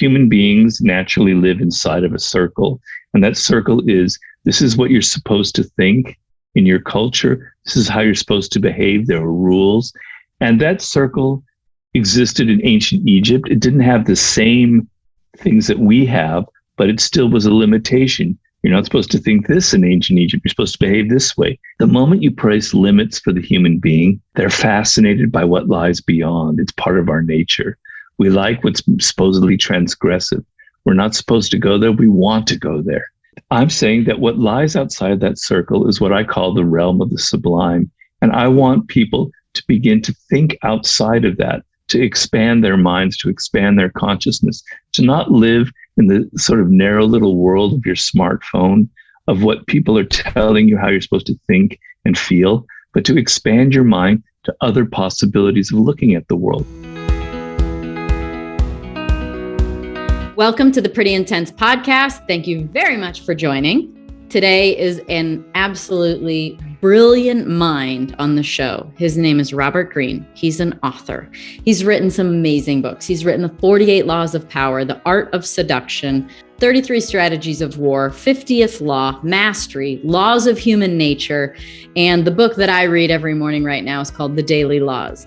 human beings naturally live inside of a circle. And that circle is, this is what you're supposed to think in your culture. This is how you're supposed to behave. There are rules. And that circle existed in ancient Egypt. It didn't have the same things that we have, but it still was a limitation. You're not supposed to think this in ancient Egypt. You're supposed to behave this way. The moment you place limits for the human being, they're fascinated by what lies beyond. It's part of our nature. We like what's supposedly transgressive. We're not supposed to go there. We want to go there. I'm saying that what lies outside that circle is what I call the realm of the sublime. And I want people to begin to think outside of that, to expand their minds, to expand their consciousness, to not live in the sort of narrow little world of your smartphone, of what people are telling you how you're supposed to think and feel, but to expand your mind to other possibilities of looking at the world. Welcome to the Pretty Intense podcast. Thank you very much for joining. Today is an absolutely brilliant mind on the show. His name is Robert Greene. He's an author. He's written some amazing books. He's written The 48 Laws of Power, The Art of Seduction, 33 Strategies of War, 50th Law, Mastery, Laws of Human Nature, and the book that I read every morning right now is called The Daily Laws,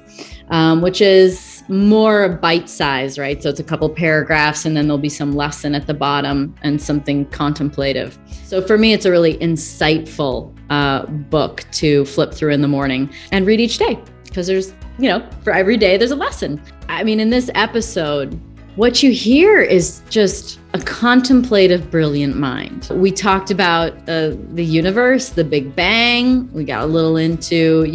which is more bite-sized, right? So it's a couple paragraphs and then there'll be some lesson at the bottom and something contemplative. So for me, it's a really insightful book to flip through in the morning and read each day because there's, for every day, there's a lesson. I mean, in this episode, what you hear is just a contemplative, brilliant mind. We talked about the universe, the Big Bang. We got a little into,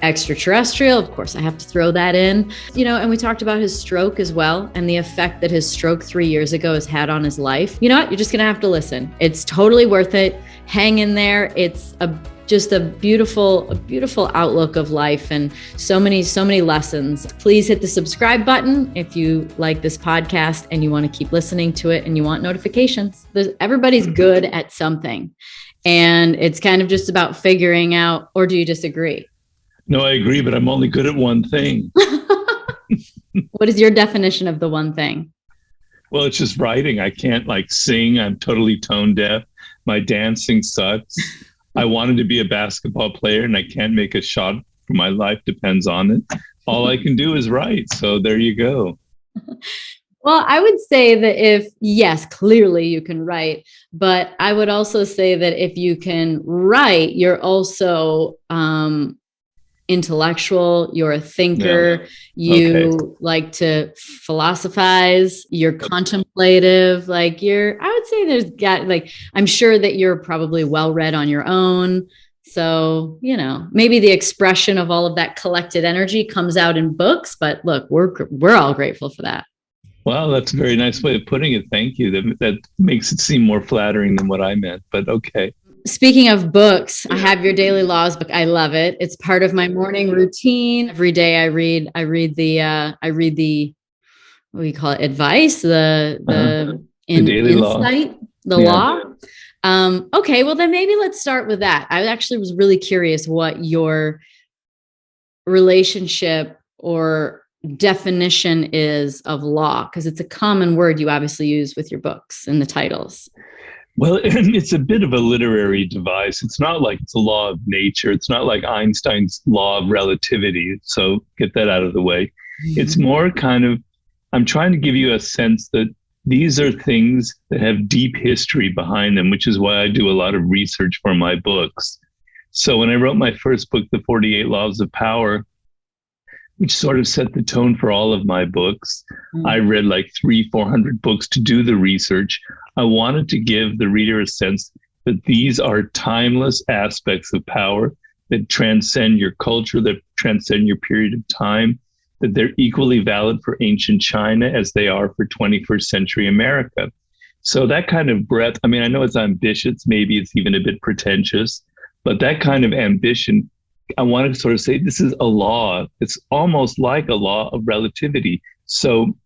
extraterrestrial. Of course, I have to throw that in, and we talked about his stroke as well and the effect that his stroke 3 years ago has had on his life. You know what? You're just going to have to listen. It's totally worth it. Hang in there. It's just a beautiful outlook of life and so many lessons. Please hit the subscribe button if you like this podcast and you want to keep listening to it and you want notifications. Everybody's good at something. And it's kind of just about figuring out, or do you disagree? No, I agree, but I'm only good at one thing. What is your definition of the one thing? Well, it's just writing. I can't sing. I'm totally tone deaf. My dancing sucks. I wanted to be a basketball player and I can't make a shot for my life depends on it. All I can do is write. So there you go. Well, I would say that yes, clearly you can write, but I would also say that if you can write, you're also intellectual, you're a thinker, you like to philosophize, you're contemplative, I would say I'm sure that you're probably well-read on your own. So, maybe the expression of all of that collected energy comes out in books, but look, we're all grateful for that. Well, that's a very nice way of putting it. Thank you. That makes it seem more flattering than what I meant, but okay. Speaking of books, I have your Daily Laws book. I love it. It's part of my morning routine. Every day I read the what do you call it? Advice, the daily insight, law. Okay, well then maybe let's start with that. I actually was really curious what your relationship or definition is of law, because it's a common word you obviously use with your books and the titles. Well, it's a bit of a literary device. It's not like it's a law of nature. It's not like Einstein's law of relativity. So get that out of the way. Mm-hmm. It's more I'm trying to give you a sense that these are things that have deep history behind them, which is why I do a lot of research for my books. So when I wrote my first book, The 48 Laws of Power, which sort of set the tone for all of my books. I read 300-400 books to do the research. I wanted to give the reader a sense that these are timeless aspects of power that transcend your culture, that transcend your period of time, that they're equally valid for ancient China as they are for 21st century America. So that kind of breadth, I know it's ambitious, maybe it's even a bit pretentious, but that kind of ambition, I want to sort of say this is a law. It's almost like a law of relativity. So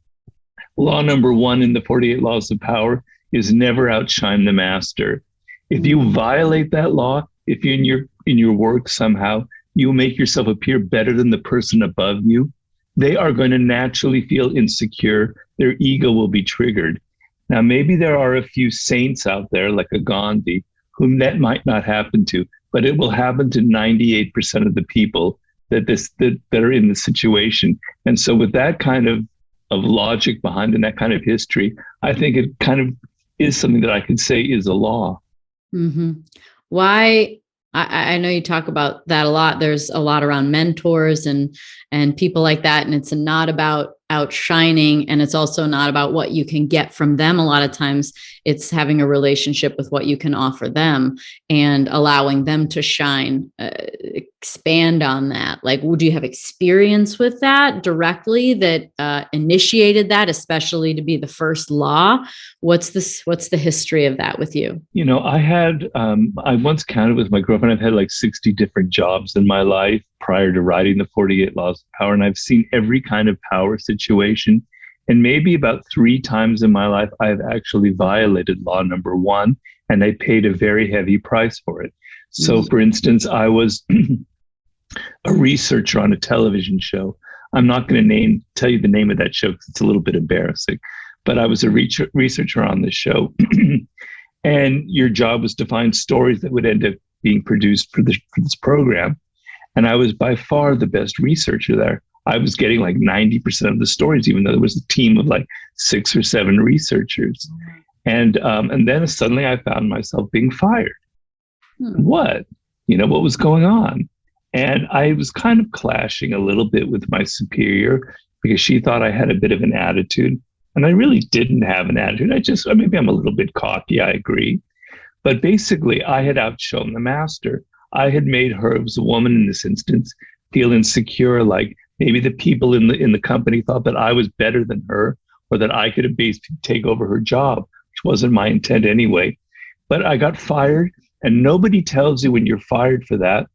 law number one in the 48 Laws of Power is never outshine the master. If you violate that law, if you in your work somehow, you make yourself appear better than the person above you, they are going to naturally feel insecure. their ego will be triggered. Now, maybe there are a few saints out there, like a Gandhi, whom that might not happen to, but it will happen to 98% of the people that are in the situation. And so with that kind of logic behind and that kind of history, I think it kind of is something that I could say is a law. Mm-hmm. Why? I know you talk about that a lot. There's a lot around mentors and people like that. And it's not about outshining, and it's also not about what you can get from them. A lot of times it's having a relationship with what you can offer them and allowing them to shine. Expand on that. Like, would you have experience with that directly that initiated that, especially to be the first law? What's the history of that with you? You know, I once counted with my girlfriend, I've had like 60 different jobs in my life prior to writing the 48 Laws of Power. And I've seen every kind of power situation. And maybe about 3 times in my life, I've actually violated law number 1, and I paid a very heavy price for it. So for instance, I was a researcher on a television show. I'm not going to tell you the name of that show because it's a little bit embarrassing, but I was a researcher on this show. And your job was to find stories that would end up being produced for this program. And I was by far the best researcher there. I was getting like 90% of the stories, even though there was a team of like 6 or 7 researchers. And then suddenly I found myself being fired. What was going on? And I was kind of clashing a little bit with my superior because she thought I had a bit of an attitude. And I really didn't have an attitude. Maybe I'm a little bit cocky, I agree. But basically, I had outshone the master. I had made her, it was a woman in this instance, feel insecure, like maybe the people in the company thought that I was better than her, or that I could have basically take over her job, which wasn't my intent anyway. But I got fired, and nobody tells you when you're fired for that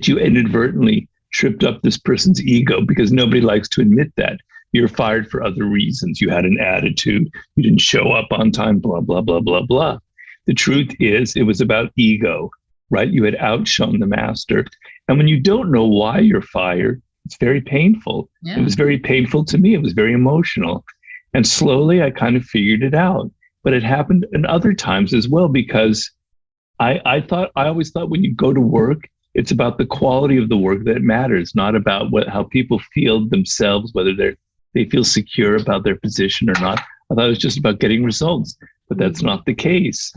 you inadvertently tripped up this person's ego, because nobody likes to admit that. You're fired for other reasons. You had an attitude, you didn't show up on time, blah, blah, blah, blah, blah. The truth is, it was about ego, right? You had outshone the master. And when you don't know why you're fired, it's very painful. Yeah. It was very painful to me. It was very emotional. And slowly I kind of figured it out. But it happened in other times as well, because I always thought when you go to work, it's about the quality of the work that matters, not about how people feel themselves, whether they feel secure about their position or not. I thought it was just about getting results, but that's not the case.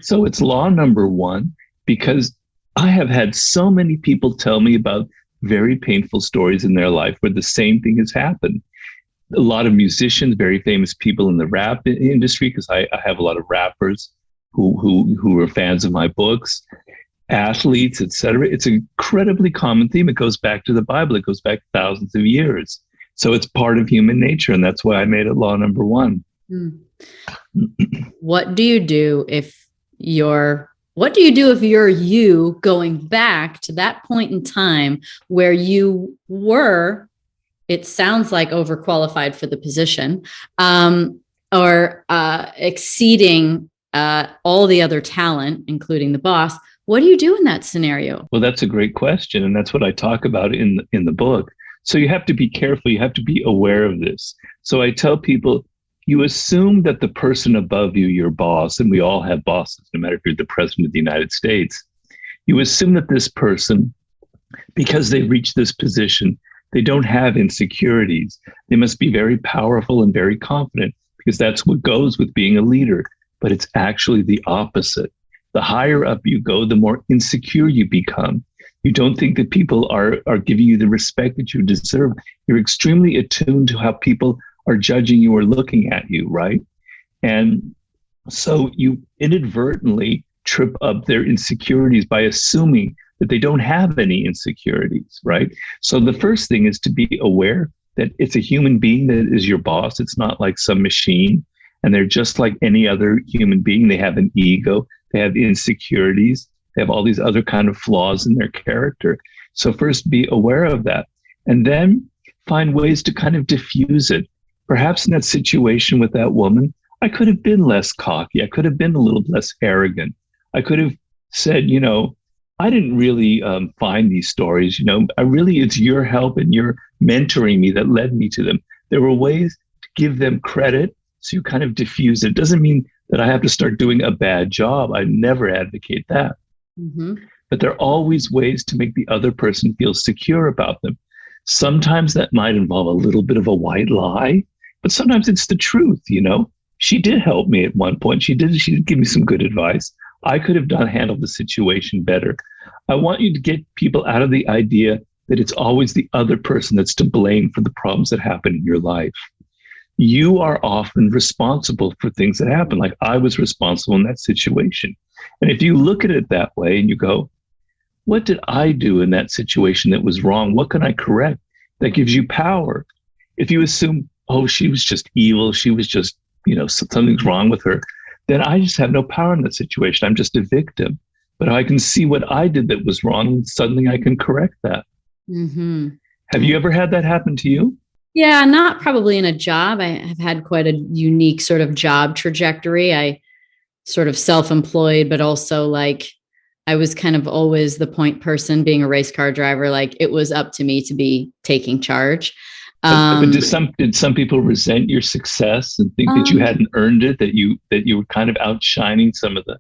So it's law number 1, because I have had so many people tell me about very painful stories in their life where the same thing has happened. A lot of musicians, very famous people in the rap industry, because I have a lot of rappers who are fans of my books, athletes, etc. It's an incredibly common theme. It goes back to the Bible. It goes back thousands of years. So it's part of human nature, and that's why I made it law number 1. What do you do if you're you going back to that point in time where you were, it sounds like, overqualified for the position, or exceeding all the other talent, including the boss? What do you do in that scenario? Well, that's a great question. And that's what I talk about in the book. So you have to be careful. You have to be aware of this. So I tell people, you assume that the person above you, your boss, and we all have bosses, no matter if you're the president of the United States, you assume that this person, because they reached this position, they don't have insecurities. They must be very powerful and very confident, because that's what goes with being a leader. But it's actually the opposite. The higher up you go, the more insecure you become. You don't think that people are giving you the respect that you deserve. You're extremely attuned to how people are judging you or looking at you, right? And so you inadvertently trip up their insecurities by assuming that they don't have any insecurities, right? So the first thing is to be aware that it's a human being that is your boss. It's not like some machine, and they're just like any other human being. They have an ego, they have insecurities, they have all these other kind of flaws in their character. So first be aware of that, and then find ways to kind of diffuse it. Perhaps in that situation with that woman, I could have been less cocky. I could have been a little less arrogant. I could have said, I didn't really find these stories. It's your help and your mentoring me that led me to them. There were ways give them credit. So you kind of diffuse it. It doesn't mean that I have to start doing a bad job. I never advocate that. Mm-hmm. But there are always ways to make the other person feel secure about them. Sometimes that might involve a little bit of a white lie, but sometimes it's the truth, you know? She did help me at one point. She did give me some good advice. I could have handled the situation better. I want you to get people out of the idea that it's always the other person that's to blame for the problems that happen in your life. You are often responsible for things that happen. Like I was responsible in that situation. And if you look at it that way and you go, what did I do in that situation that was wrong? What can I correct? That gives you power. If you assume, oh, she was just evil, she was just, something's wrong with her, then I just have no power in that situation. I'm just a victim. But I can see what I did that was wrong, and suddenly I can correct that. Mm-hmm. Have you ever had that happen to you? Yeah, not probably in a job. I have had quite a unique sort of job trajectory. I sort of self-employed, but also like I was kind of always the point person being a race car driver. Like it was up to me to be taking charge. But did some people resent your success and think that you hadn't earned it, that you were kind of outshining some of the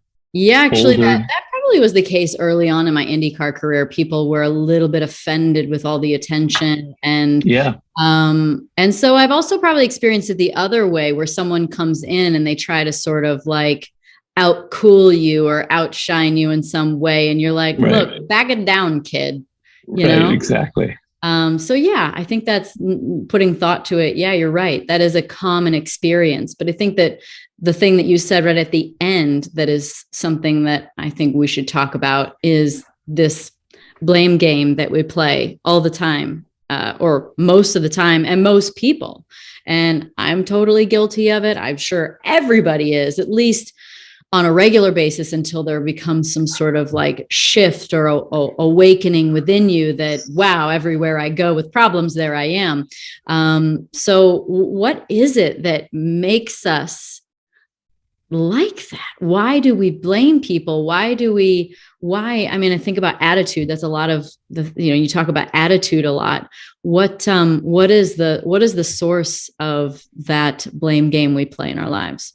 actually that probably was the case early on in my IndyCar career. People were a little bit offended with all the attention and so I've also probably experienced it the other way where someone comes in and they try to sort of like outcool you or outshine you in some way. And you're like, look, back it down, kid, you know? Exactly. So yeah, I think that's putting thought to it. Yeah, you're right. That is a common experience. But I think that the thing that you said right at the end, that is something that I think we should talk about, is this blame game that we play all the time, or most of the time, and most people. And I'm totally guilty of it. I'm sure everybody is, at least on a regular basis, until there becomes some sort of like shift or awakening within you that, wow, everywhere I go with problems, there I am. So what is it that makes us like that? Why do we blame people? I mean, I think about attitude. That's a lot of you talk about attitude a lot. What is the source of that blame game we play in our lives?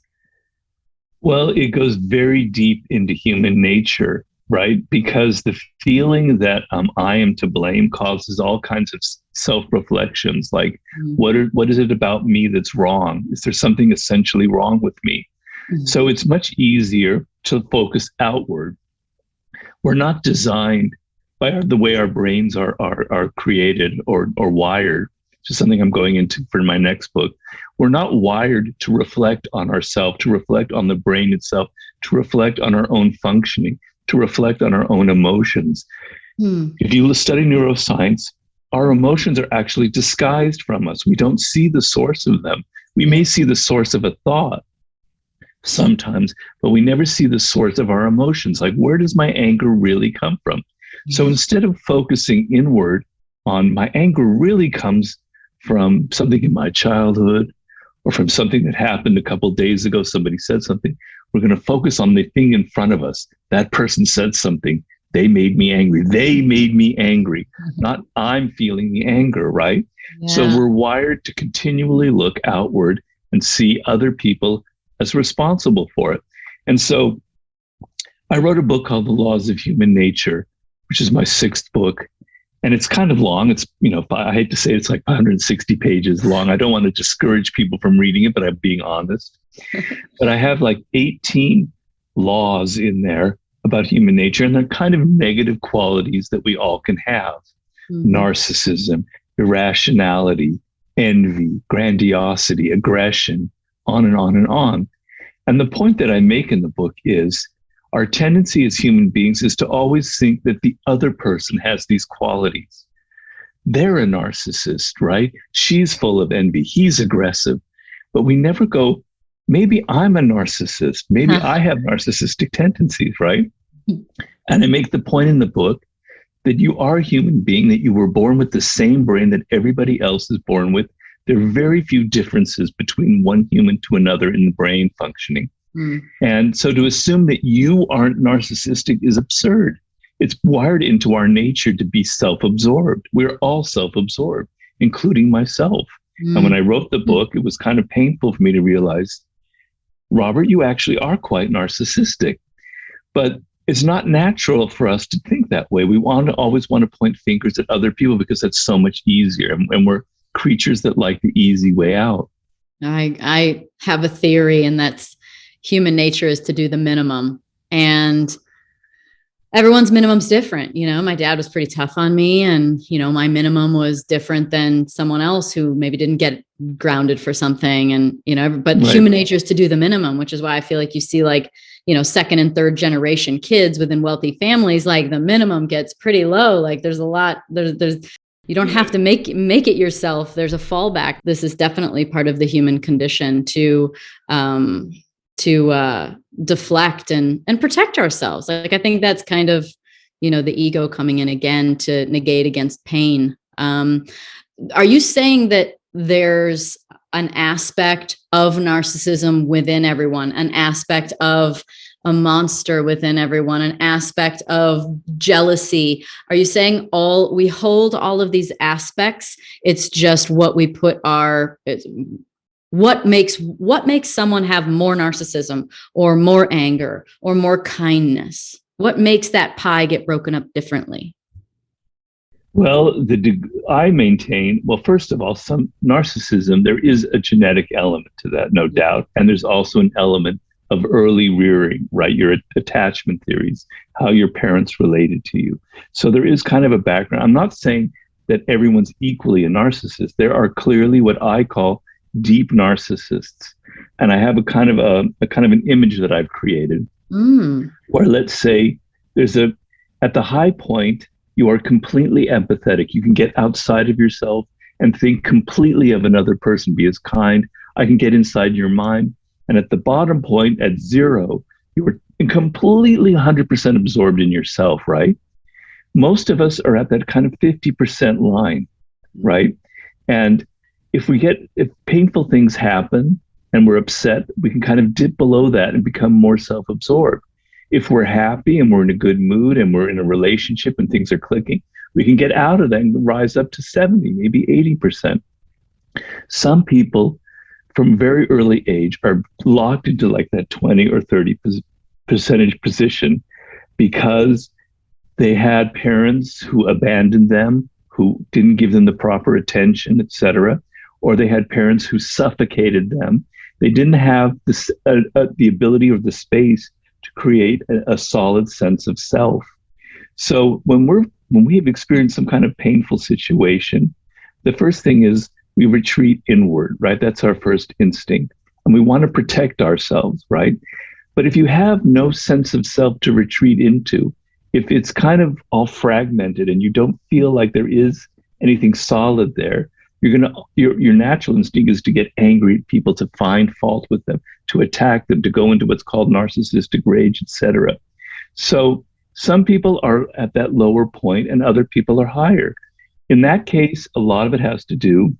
Well, it goes very deep into human nature, right? Because the feeling that I am to blame causes all kinds of self-reflections, like what is it about me that's wrong? Is there something essentially wrong with me? Mm-hmm. So it's much easier to focus outward. We're not designed by the way our brains are created or wired, which is something I'm going into for my next book. We're not wired to reflect on ourselves, to reflect on the brain itself, to reflect on our own functioning, to reflect on our own emotions. If you study neuroscience, our emotions are actually disguised from us. We don't see the source of them. We may see the source of a thought sometimes, but we never see the source of our emotions. Like, where does my anger really come from? So instead of focusing inward on my anger really comes from something in my childhood, or from something that happened a couple of days ago, somebody said something, we're going to focus on the thing in front of us. That person said something. They made me angry. They made me angry. Not I'm feeling the anger, right? Yeah. So we're wired to continually look outward and see other people as responsible for it. And so I wrote a book called The Laws of Human Nature, which is my 6th book. And it's kind of long. It's, I hate to say it's like 160 pages long. I don't want to discourage people from reading it, but I'm being honest. But I have like 18 laws in there about human nature, and they're kind of negative qualities that we all can have. Narcissism, irrationality, envy, grandiosity, aggression, on and on and on. And the point that I make in the book is, our tendency as human beings is to always think that the other person has these qualities. They're a narcissist, right? She's full of envy. He's aggressive. But we never go, maybe I'm a narcissist. Maybe I have narcissistic tendencies, right? And I make the point in the book that you are a human being, that you were born with the same brain that everybody else is born with. There are very few differences between one human to another in the brain functioning. And so to assume that you aren't narcissistic is absurd. It's wired into our nature to be self-absorbed. We're all self-absorbed, including myself. And when I wrote the book, it was kind of painful for me to realize, Robert, you actually are quite narcissistic. But it's not natural for us to think that way. We always want to point fingers at other people because that's so much easier. And we're creatures that like the easy way out. I have a theory, and that's human nature is to do the minimum. And everyone's minimum's different. My dad was pretty tough on me, and, my minimum was different than someone else who maybe didn't get grounded for something. And, but right. Human nature is to do the minimum, which is why I feel like you see second and third generation kids within wealthy families, like the minimum gets pretty low. Like there's a lot, you don't have to make it yourself. There's a fallback. This is definitely part of the human condition to deflect and protect ourselves. Like I think that's kind of, the ego coming in again to negate against pain. Are you saying that there's an aspect of narcissism within everyone, an aspect of a monster within everyone, an aspect of jealousy? Are you saying we hold all of these aspects? It's just what we put what makes someone have more narcissism or more anger or more kindness? What makes that pie get broken up differently? Well, I maintain, first of all, some narcissism, there is a genetic element to that, no doubt. And there's also an element of early rearing, right? Your attachment theories, how your parents related to you. So there is kind of a background. I'm not saying that everyone's equally a narcissist. There are clearly what I call deep narcissists. And I have a kind of an image that I've created where, let's say, at the high point, you are completely empathetic. You can get outside of yourself and think completely of another person, be as kind. I can get inside your mind. And at the bottom point, at zero, you are completely 100% absorbed in yourself, right? Most of us are at that kind of 50% line, right? And if painful things happen and we're upset, we can kind of dip below that and become more self-absorbed. If we're happy and we're in a good mood and we're in a relationship and things are clicking, we can get out of that and rise up to 70, maybe 80%. Some people from very early age are locked into like that 20 or 30% position because they had parents who abandoned them, who didn't give them the proper attention, etc., or they had parents who suffocated them. They didn't have the ability or the space to create a solid sense of self. So when we have experienced some kind of painful situation, the first thing is we retreat inward, right? That's our first instinct. And we want to protect ourselves, right? But if you have no sense of self to retreat into, if it's kind of all fragmented and you don't feel like there is anything solid there, your natural instinct is to get angry at people, to find fault with them, to attack them, to go into what's called narcissistic rage, etc. So some people are at that lower point and other people are higher. In that case, a lot of it has to do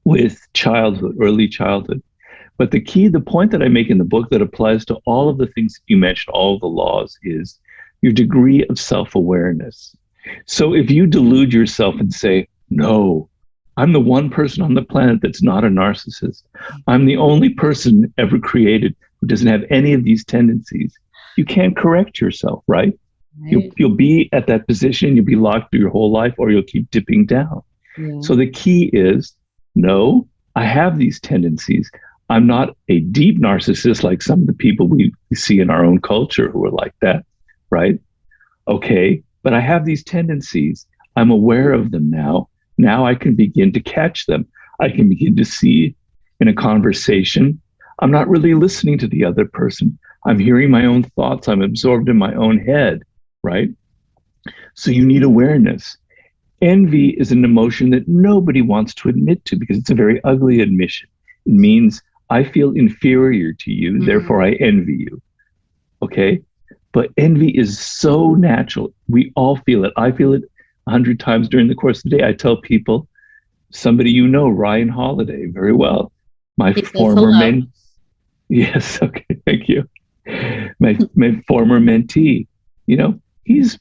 with childhood, early childhood. But the point that I make in the book that applies to all of the things that you mentioned, all of the laws, is your degree of self-awareness. So if you delude yourself and say, no, I'm the one person on the planet that's not a narcissist. I'm the only person ever created who doesn't have any of these tendencies. You can't correct yourself, right? You'll be at that position, you'll be locked through your whole life, or you'll keep dipping down. Yeah. So the key is, no, I have these tendencies. I'm not a deep narcissist like some of the people we see in our own culture who are like that, right? Okay, but I have these tendencies. I'm aware of them now. Now I can begin to catch them. I can begin to see in a conversation, I'm not really listening to the other person. I'm hearing my own thoughts. I'm absorbed in my own head, right? So you need awareness. Envy is an emotion that nobody wants to admit to because it's a very ugly admission. It means I feel inferior to you, therefore I envy you, okay? But envy is so natural. We all feel it. I feel it 100 times during the course of the day. I tell people, somebody Ryan Holiday, very well. My former yes, okay, thank you. My former mentee, he's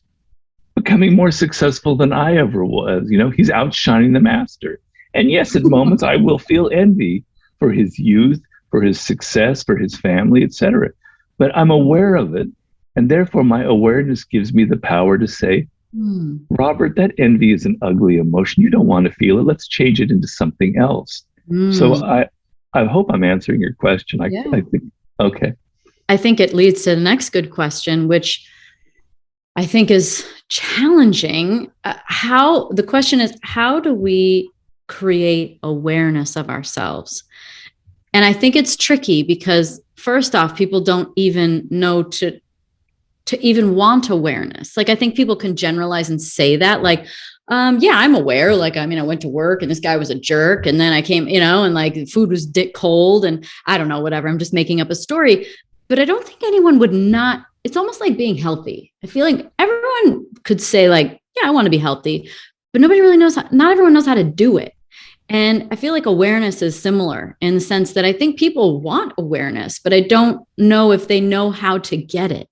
becoming more successful than I ever was. He's outshining the master. And yes, at moments I will feel envy for his youth, for his success, for his family, etc. But I'm aware of it. And therefore, my awareness gives me the power to say, Robert, that envy is an ugly emotion. You don't want to feel it. Let's change it into something else. So I hope I'm answering your question. I think, okay. I think it leads to the next good question, which I think is challenging. The question is, how do we create awareness of ourselves? And I think it's tricky because first off, people don't even know to even want awareness. Like, I think people can generalize and say that, like, yeah, I'm aware. Like, I mean, I went to work and this guy was a jerk. And then I came, and like the food was cold and I don't know, whatever. I'm just making up a story. But I don't think anyone would not. It's almost like being healthy. I feel like everyone could say like, yeah, I want to be healthy, but nobody really knows. Not everyone knows how to do it. And I feel like awareness is similar in the sense that I think people want awareness, but I don't know if they know how to get it.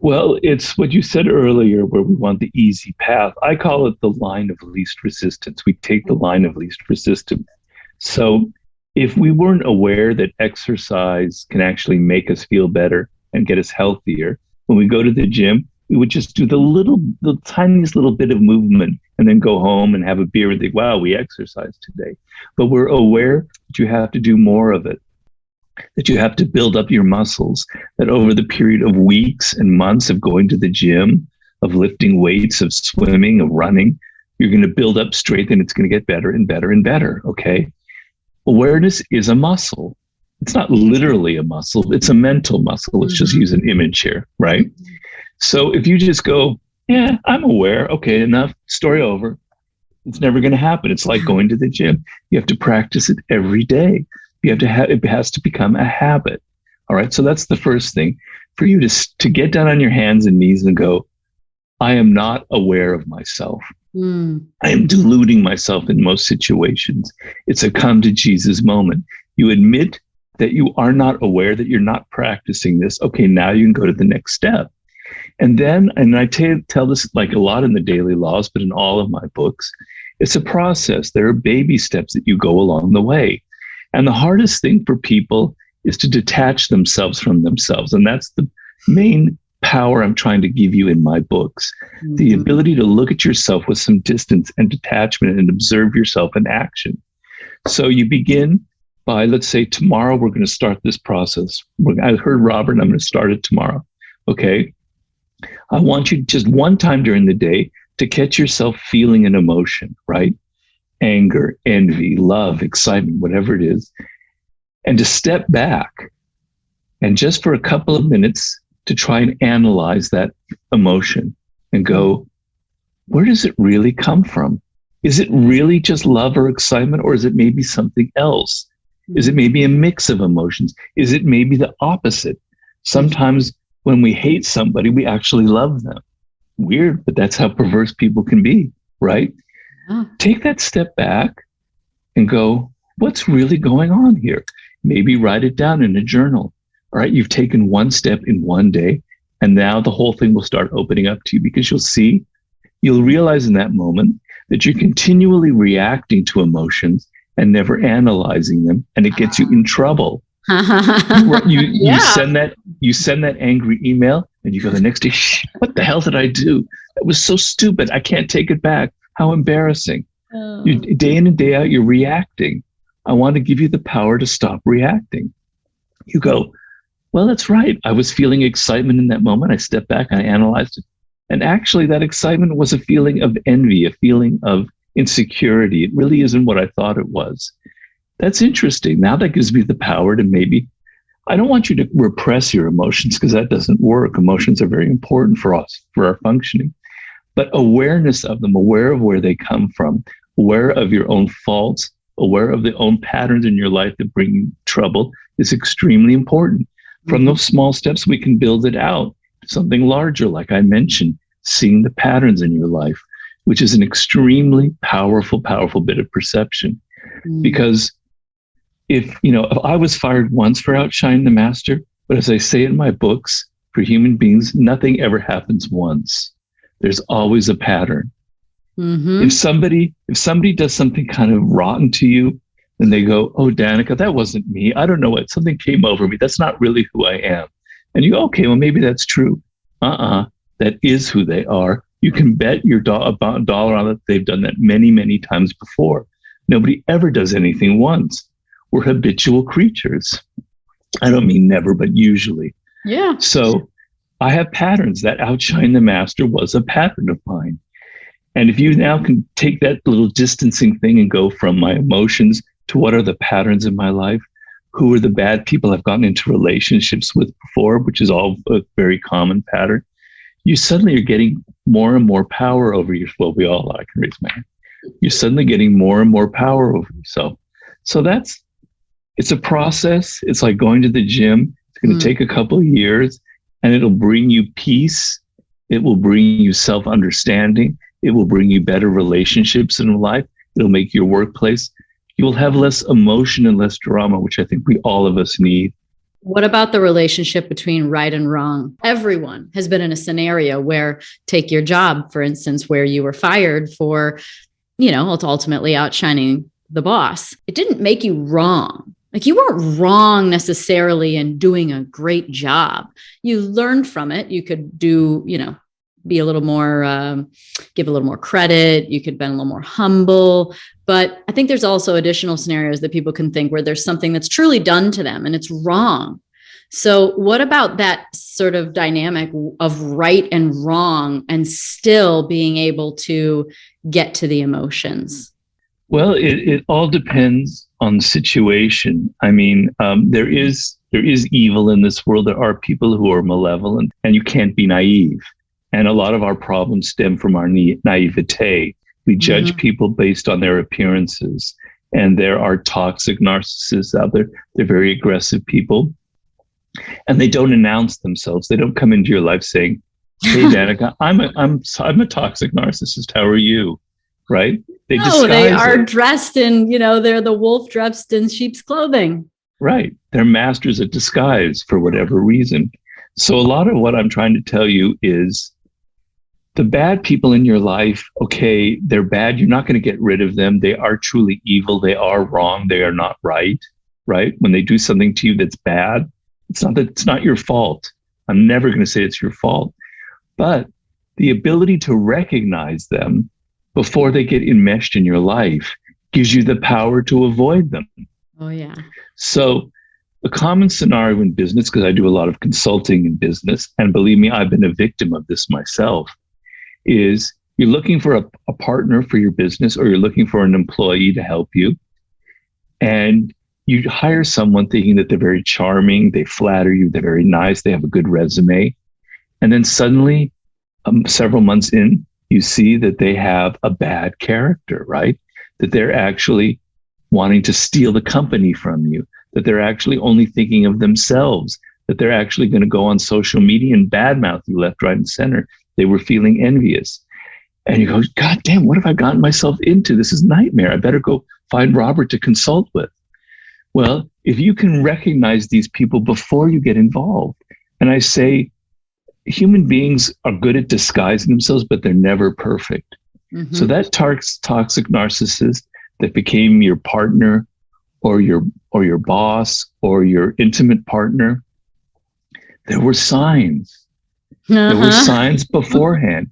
Well, it's what you said earlier, where we want the easy path. I call it the line of least resistance. We take the line of least resistance. So if we weren't aware that exercise can actually make us feel better and get us healthier, when we go to the gym, we would just do the tiniest little bit of movement and then go home and have a beer and think, wow, we exercised today. But we're aware that you have to do more of it, that you have to build up your muscles, that over the period of weeks and months of going to the gym, of lifting weights, of swimming, of running, you're going to build up strength and it's going to get better and better and better, okay? Awareness is a muscle. It's not literally a muscle. It's a mental muscle. Let's just use an image here, right? So if you just go, yeah, I'm aware. Okay, enough. Story over. It's never going to happen. It's like going to the gym. You have to practice it every day. You have to have, it has to become a habit. All right. So that's the first thing for you to get down on your hands and knees and go, I am not aware of myself. I am deluding myself in most situations. It's a come to Jesus moment. You admit that you are not aware, that you're not practicing this. Okay, now you can go to the next step. And then, and I tell this like a lot in the Daily Laws, but in all of my books, it's a process. There are baby steps that you go along the way. And the hardest thing for people is to detach themselves from themselves. And that's the main power I'm trying to give you in my books. The ability to look at yourself with some distance and detachment and observe yourself in action. So you begin by, let's say, tomorrow we're going to start this process. I heard Robert, and I'm going to start it tomorrow. Okay. I want you just one time during the day to catch yourself feeling an emotion, right? Anger, envy, love, excitement, whatever it is, and to step back and just for a couple of minutes to try and analyze that emotion and go, where does it really come from? Is it really just love or excitement, or is it maybe something else? Is it maybe a mix of emotions? Is it maybe the opposite? Sometimes when we hate somebody, we actually love them. Weird, but that's how perverse people can be, right? Take that step back and go, what's really going on here? Maybe write it down in a journal. All right, you've taken one step in one day, and now the whole thing will start opening up to you because you'll realize in that moment that you're continually reacting to emotions and never analyzing them, and it gets you in trouble. You send that angry email, and you go the next day, what the hell did I do? That was so stupid. I can't take it back. How embarrassing. Day in and day out, you're reacting. I want to give you the power to stop reacting. You go, well, that's right. I was feeling excitement in that moment. I stepped back, I analyzed it. And actually, that excitement was a feeling of envy, a feeling of insecurity. It really isn't what I thought it was. That's interesting. Now that gives me the power to maybe, I don't want you to repress your emotions because that doesn't work. Emotions are very important for us, for our functioning. But awareness of them, aware of where they come from, aware of your own faults, aware of the own patterns in your life that bring you trouble is extremely important. From those small steps, we can build it out. Something larger, like I mentioned, seeing the patterns in your life, which is an extremely powerful bit of perception. Because if I was fired once for outshining the master, but as I say in my books, for human beings, nothing ever happens once. There's always a pattern. Mm-hmm. If somebody does something kind of rotten to you, and they go, "Oh, Danica, that wasn't me. I don't know what, something came over me. That's not really who I am." And you go, "Okay, well, maybe that's true." That is who they are. You can bet your dollar on it. They've done that many, many times before. Nobody ever does anything once. We're habitual creatures. I don't mean never, but usually. Yeah. So I have patterns. That outshine the master was a pattern of mine. And if you now can take that little distancing thing and go from my emotions to what are the patterns in my life, who are the bad people I've gotten into relationships with before, which is all a very common pattern, you suddenly are getting more and more power over your, well, we all, I can raise my hand. You're suddenly getting more and more power over yourself. So it's a process. It's like going to the gym. It's going to take a couple of years, and it'll bring you peace. It will bring you self-understanding. It will bring you better relationships in life. It'll make your workplace. You will have less emotion and less drama, which I think all of us need. What about the relationship between right and wrong? Everyone has been in a scenario where, take your job, for instance, where you were fired for, ultimately outshining the boss. It didn't make you wrong. Like, you weren't wrong necessarily in doing a great job. You learned from it. You could do, be a little more, give a little more credit. You could be a little more humble. But I think there's also additional scenarios that people can think where there's something that's truly done to them and it's wrong. So what about that sort of dynamic of right and wrong and still being able to get to the emotions? Well, it all depends on the situation. I mean, there is evil in this world. There are people who are malevolent, and you can't be naive. And a lot of our problems stem from our naivete. We judge people based on their appearances. And there are toxic narcissists out there. They're very aggressive people. And they don't announce themselves. They don't come into your life saying, "Hey, Danica, I'm a toxic narcissist. How are you?" Right? They are dressed in, they're the wolf dressed in sheep's clothing. Right. They're masters at disguise for whatever reason. So a lot of what I'm trying to tell you is, the bad people in your life, okay, they're bad. You're not going to get rid of them. They are truly evil. They are wrong. They are not right. Right? When they do something to you that's bad, it's not your fault. I'm never going to say it's your fault. But the ability to recognize them before they get enmeshed in your life gives you the power to avoid them. Oh, yeah. So a common scenario in business, because I do a lot of consulting in business, and believe me, I've been a victim of this myself, is you're looking for a partner for your business, or you're looking for an employee to help you. And you hire someone thinking that they're very charming, they flatter you, they're very nice, they have a good resume. And then suddenly, several months in, you see that they have a bad character, right? That they're actually wanting to steal the company from you, that they're actually only thinking of themselves, that they're actually going to go on social media and badmouth you left, right, and center. They were feeling envious. And you go, "God damn, what have I gotten myself into? This is nightmare. I better go find Robert to consult with." Well, if you can recognize these people before you get involved, and I say, human beings are good at disguising themselves, but they're never perfect. So that toxic narcissist that became your partner or your boss or your intimate partner, there were signs. There were signs beforehand.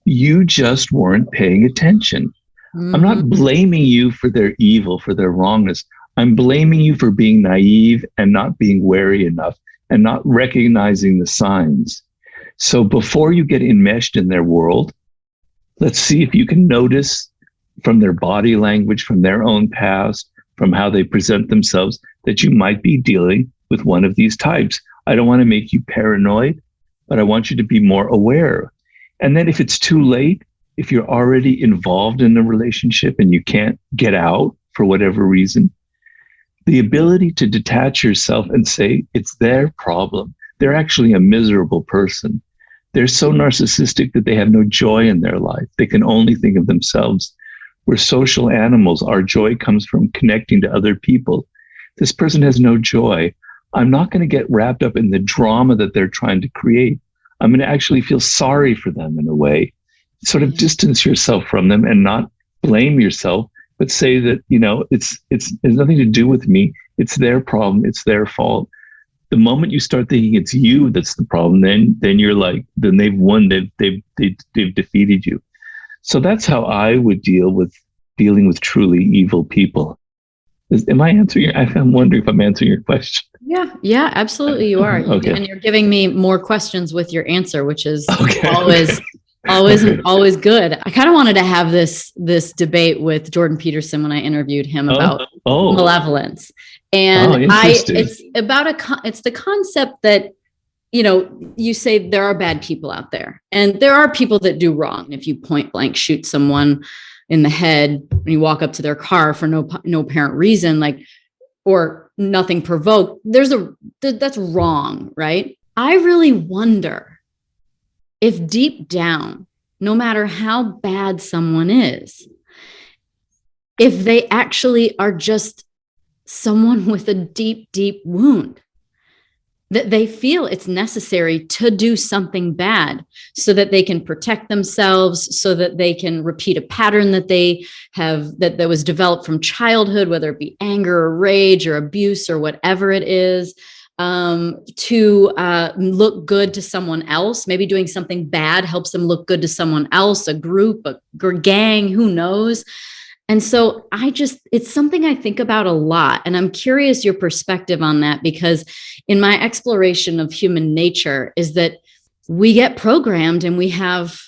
You just weren't paying attention. I'm not blaming you for their evil, for their wrongness. I'm blaming you for being naive and not being wary enough and not recognizing the signs. So before you get enmeshed in their world, let's see if you can notice from their body language, from their own past, from how they present themselves, that you might be dealing with one of these types. I don't want to make you paranoid, but I want you to be more aware. And then if it's too late, if you're already involved in the relationship and you can't get out for whatever reason, the ability to detach yourself and say, it's their problem. They're actually a miserable person. They're so narcissistic that they have no joy in their life. They can only think of themselves. We're social animals. Our joy comes from connecting to other people. This person has no joy. I'm not going to get wrapped up in the drama that they're trying to create. I'm going to actually feel sorry for them in a way. sort of distance yourself from them and not blame yourself, but say that, it's nothing to do with me. It's their problem. It's their fault. The moment you start thinking it's you that's the problem, then you're like, then they've won. They've defeated you. So that's how I would dealing with truly evil people. Am I answering I'm wondering if I'm answering your question. Yeah, absolutely. You are. Okay. And you're giving me more questions with your answer, which is okay. always good. I kind of wanted to have this debate with Jordan Peterson when I interviewed him about malevolence. And it's the concept that, you say there are bad people out there, and there are people that do wrong. If you point blank shoot someone in the head when you walk up to their car for no apparent reason, or nothing provoked, that's wrong, right? I really wonder if deep down, no matter how bad someone is, if they actually are just someone with a deep, deep wound, that they feel it's necessary to do something bad so that they can protect themselves, so that they can repeat a pattern that they have, that was developed from childhood, whether it be anger or rage or abuse or whatever it is, to look good to someone else. Maybe doing something bad helps them look good to someone else, a group, a gang, who knows? And so it's something I think about a lot. And I'm curious your perspective on that, because in my exploration of human nature is that we get programmed, and we have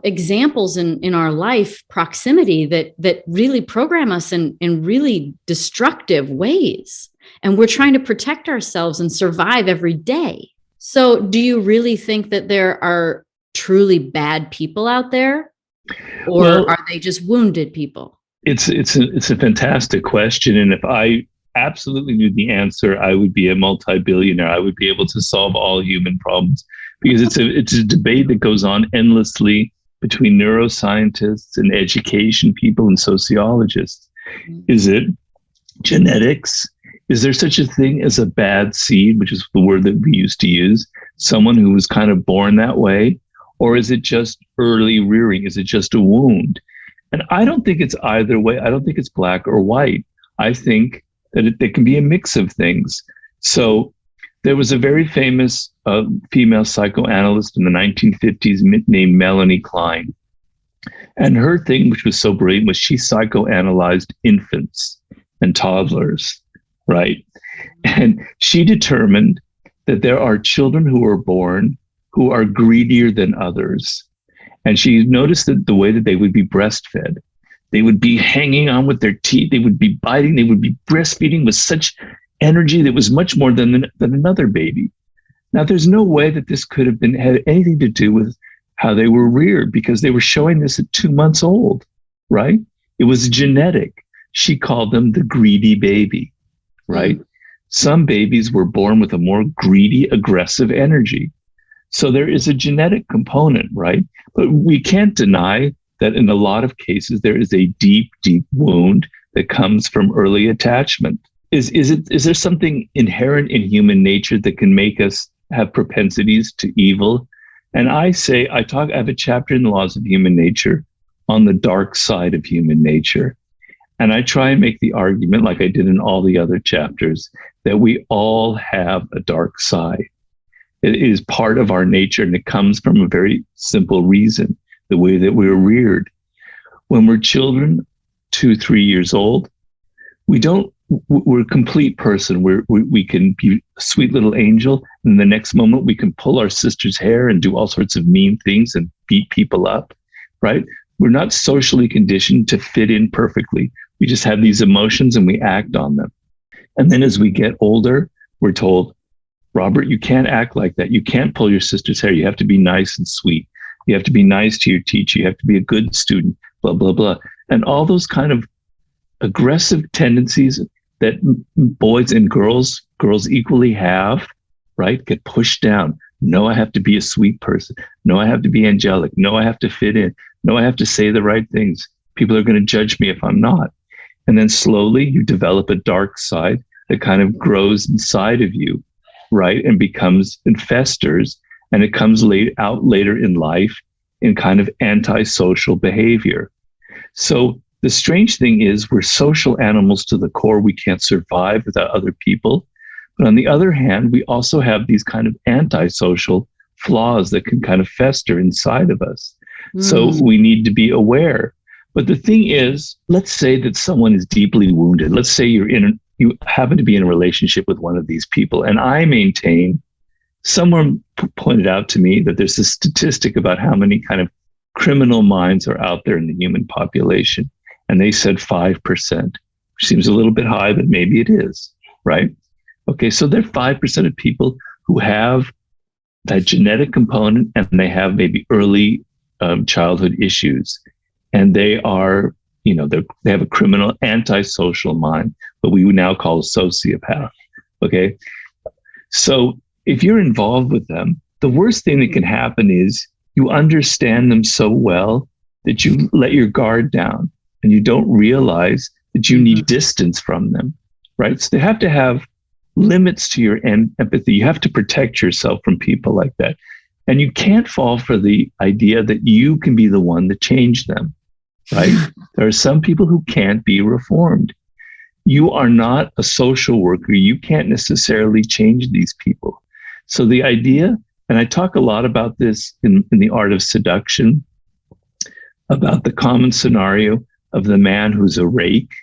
examples in our life proximity that really program us in really destructive ways. And we're trying to protect ourselves and survive every day. So do you really think that there are truly bad people out there? Or are they just wounded people? It's a fantastic question. And if I absolutely knew the answer, I would be a multi-billionaire. I would be able to solve all human problems, because it's a debate that goes on endlessly between neuroscientists and education people and sociologists. Is it genetics? Is there such a thing as a bad seed, which is the word that we used to use, someone who was kind of born that way? Or is it just early rearing? Is it just a wound? And I don't think it's either way. I don't think it's black or white. I think that it can be a mix of things. So there was a very famous female psychoanalyst in the 1950s named Melanie Klein. And her thing, which was so brilliant, was she psychoanalyzed infants and toddlers, right? And she determined that there are children who are born who are greedier than others. And she noticed that the way that they would be breastfed, they would be hanging on with their teeth, they would be biting, they would be breastfeeding with such energy that was much more than another baby. Now, there's no way that this could have had anything to do with how they were reared, because they were showing this at 2 months old, right? It was genetic. She called them the greedy baby, right? Mm-hmm. Some babies were born with a more greedy, aggressive energy. So there is a genetic component, right? But we can't deny that in a lot of cases, there is a deep, deep wound that comes from early attachment. Is there something inherent in human nature that can make us have propensities to evil? And I have a chapter in the Laws of Human Nature on the dark side of human nature. And I try and make the argument, like I did in all the other chapters, that we all have a dark side. It is part of our nature, and it comes from a very simple reason, the way that we were reared. When we're children, 2-3 years old, we're a complete person. We can be a sweet little angel, and the next moment we can pull our sister's hair and do all sorts of mean things and beat people up, right? We're not socially conditioned to fit in perfectly. We just have these emotions and we act on them. And then as we get older, we're told, Robert, you can't act like that. You can't pull your sister's hair. You have to be nice and sweet. You have to be nice to your teacher. You have to be a good student, blah, blah, blah. And all those kind of aggressive tendencies that boys and girls equally have, right, get pushed down. No, I have to be a sweet person. No, I have to be angelic. No, I have to fit in. No, I have to say the right things. People are going to judge me if I'm not. And then slowly you develop a dark side that kind of grows inside of you, right? And festers, and it comes out later in life in kind of antisocial behavior. So the strange thing is we're social animals to the core. We can't survive without other people. But on the other hand, we also have these kind of antisocial flaws that can kind of fester inside of us. So we need to be aware. But the thing is, let's say that someone is deeply wounded. Let's say you happen to be in a relationship with one of these people. And I maintain, someone pointed out to me that there's a statistic about how many kind of criminal minds are out there in the human population. And they said 5%, which seems a little bit high, but maybe it is, right? Okay, so there are 5% of people who have that genetic component and they have maybe early childhood issues. And they are, they have a criminal, antisocial mind, what we would now call a sociopath. Okay. So if you're involved with them, the worst thing that can happen is you understand them so well that you let your guard down and you don't realize that you need distance from them, right? So they have to have limits to your empathy. You have to protect yourself from people like that. And you can't fall for the idea that you can be the one to change them, right? There are some people who can't be reformed. You are not a social worker. You can't necessarily change these people. So the idea, and I talk a lot about this in the Art of Seduction, about the common scenario of the man who's a rake,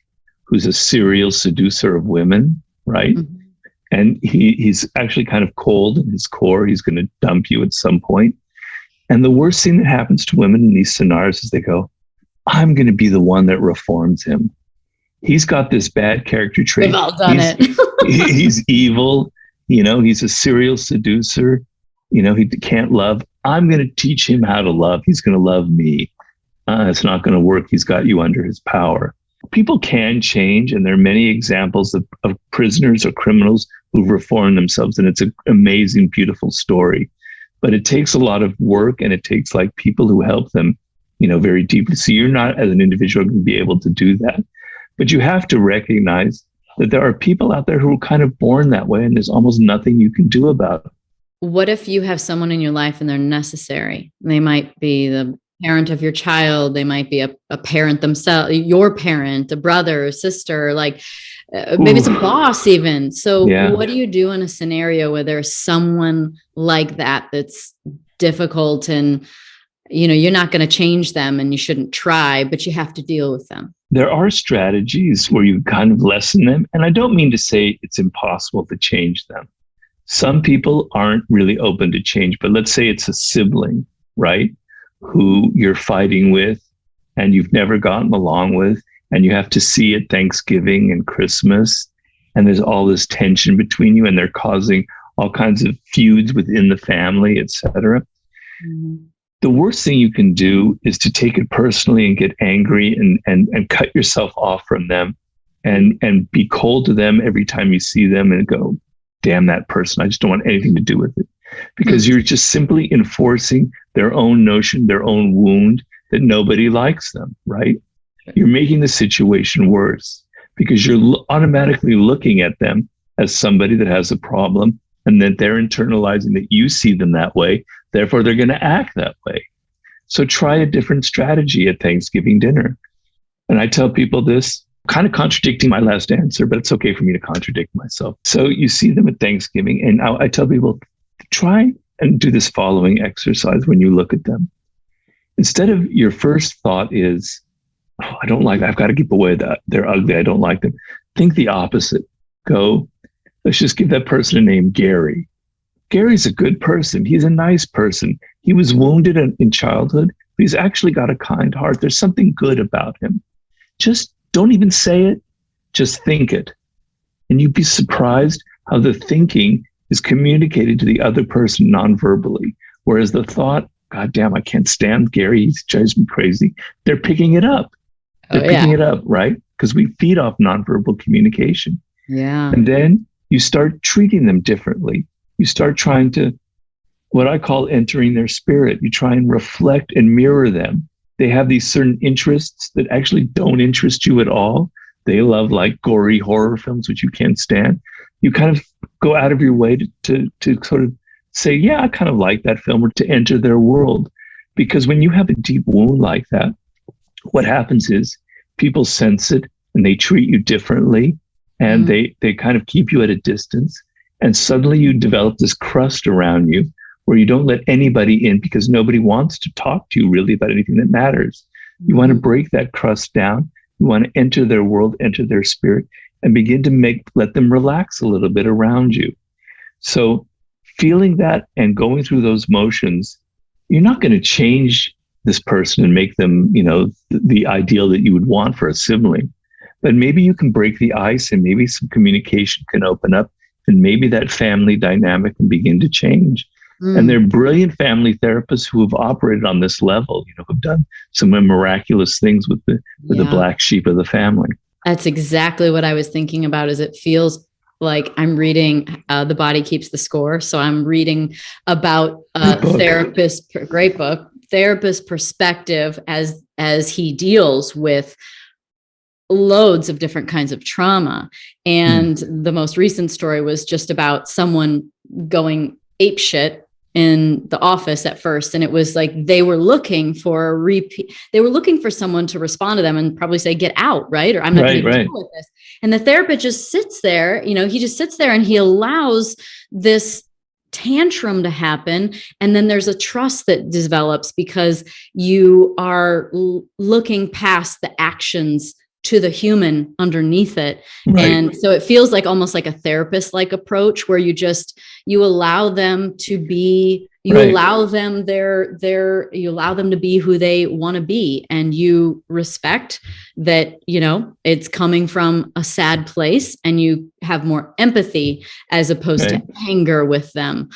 who's a serial seducer of women, right? Mm-hmm. And he's actually kind of cold in his core. He's going to dump you at some point. And the worst thing that happens to women in these scenarios is they go, I'm going to be the one that reforms him. He's got this bad character trait. We've all done it. He's evil. He's a serial seducer. He can't love. I'm going to teach him how to love. He's going to love me. It's not going to work. He's got you under his power. People can change, and there are many examples of prisoners or criminals who've reformed themselves, and it's an amazing, beautiful story. But it takes a lot of work, and it takes like people who help them, very deeply. So you're not, as an individual, going to be able to do that. But you have to recognize that there are people out there who are kind of born that way, and there's almost nothing you can do about it. What if you have someone in your life and they're necessary? They might be the parent of your child. They might be a parent themselves, your parent, a brother, a sister, maybe it's a boss even. So What do you do in a scenario where there's someone like that that's difficult and, you're not going to change them and you shouldn't try, but you have to deal with them? There are strategies where you kind of lessen them. And I don't mean to say it's impossible to change them. Some people aren't really open to change, but let's say it's a sibling, right? Who you're fighting with and you've never gotten along with, and you have to see at Thanksgiving and Christmas, and there's all this tension between you, and they're causing all kinds of feuds within the family, etc. Mm-hmm. The worst thing you can do is to take it personally and get angry and cut yourself off from them and be cold to them every time you see them and go, damn that person, I just don't want anything to do with it. Because you're just simply enforcing their own notion, their own wound, that nobody likes them, right? You're making the situation worse because you're automatically looking at them as somebody that has a problem, and that they're internalizing that you see them that way. Therefore, they're going to act that way. So try a different strategy at Thanksgiving dinner. And I tell people this, kind of contradicting my last answer, but it's okay for me to contradict myself. So you see them at Thanksgiving, and I tell people, try and do this following exercise when you look at them. Instead of your first thought is, oh, I don't like that. I've got to keep away that. They're ugly. I don't like them. Think the opposite. Go, let's just give that person a name, Gary. Gary's a good person. He's a nice person. He was wounded in childhood, but he's actually got a kind heart. There's something good about him. Just don't even say it. Just think it. And you'd be surprised how the thinking is communicated to the other person non-verbally. Whereas the thought, God damn, I can't stand Gary. He drives me crazy. They're picking it up. They're picking it up, right? Because we feed off nonverbal communication. Yeah. And then you start treating them differently. You start trying to, what I call entering their spirit. You try and reflect and mirror them. They have these certain interests that actually don't interest you at all. They love like gory horror films, which you can't stand. You kind of go out of your way to sort of say, yeah, I kind of like that film, or to enter their world. Because when you have a deep wound like that, what happens is people sense it and they treat you differently, and they kind of keep you at a distance. And suddenly you develop this crust around you where you don't let anybody in because nobody wants to talk to you really about anything that matters. You want to break that crust down. You want to enter their world, enter their spirit, and begin to let them relax a little bit around you. So feeling that and going through those motions, you're not going to change this person and make them, the ideal that you would want for a sibling. But maybe you can break the ice, and maybe some communication can open up, and maybe that family dynamic can begin to change. And there are brilliant family therapists who have operated on this level, who've done some miraculous things with the black sheep of the family. That's exactly what I was thinking about. Is it feels like I'm reading The Body Keeps the Score. So I'm reading about a therapist, great book, therapist perspective as he deals with loads of different kinds of trauma. And the most recent story was just about someone going apeshit in the office at first. And it was like, they were looking for a repeat. They were looking for someone to respond to them and probably say, get out, right? Or I'm not going to deal with this. And the therapist just sits there, he just sits there and he allows this tantrum to happen. And then there's a trust that develops because you are looking past the actions to the human underneath it. Right. And so it feels like almost like a therapist-like approach where you allow them to be, allow them you allow them to be who they want to be. And you respect that, it's coming from a sad place, and you have more empathy as opposed to anger with them.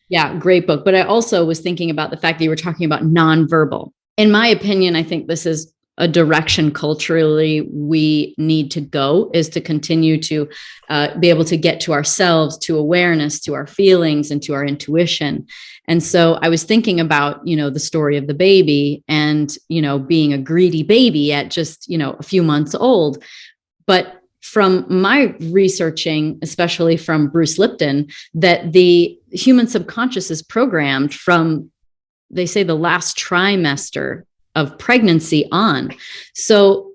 Yeah, great book. But I also was thinking about the fact that you were talking about nonverbal. In my opinion, I think this is a direction culturally we need to go, is to continue to be able to get to ourselves, to awareness, to our feelings, and to our intuition. And so I was thinking about, the story of the baby and, being a greedy baby at just, a few months old. But from my researching, especially from Bruce Lipton, that the human subconscious is programmed from, they say, the last trimester of pregnancy on. So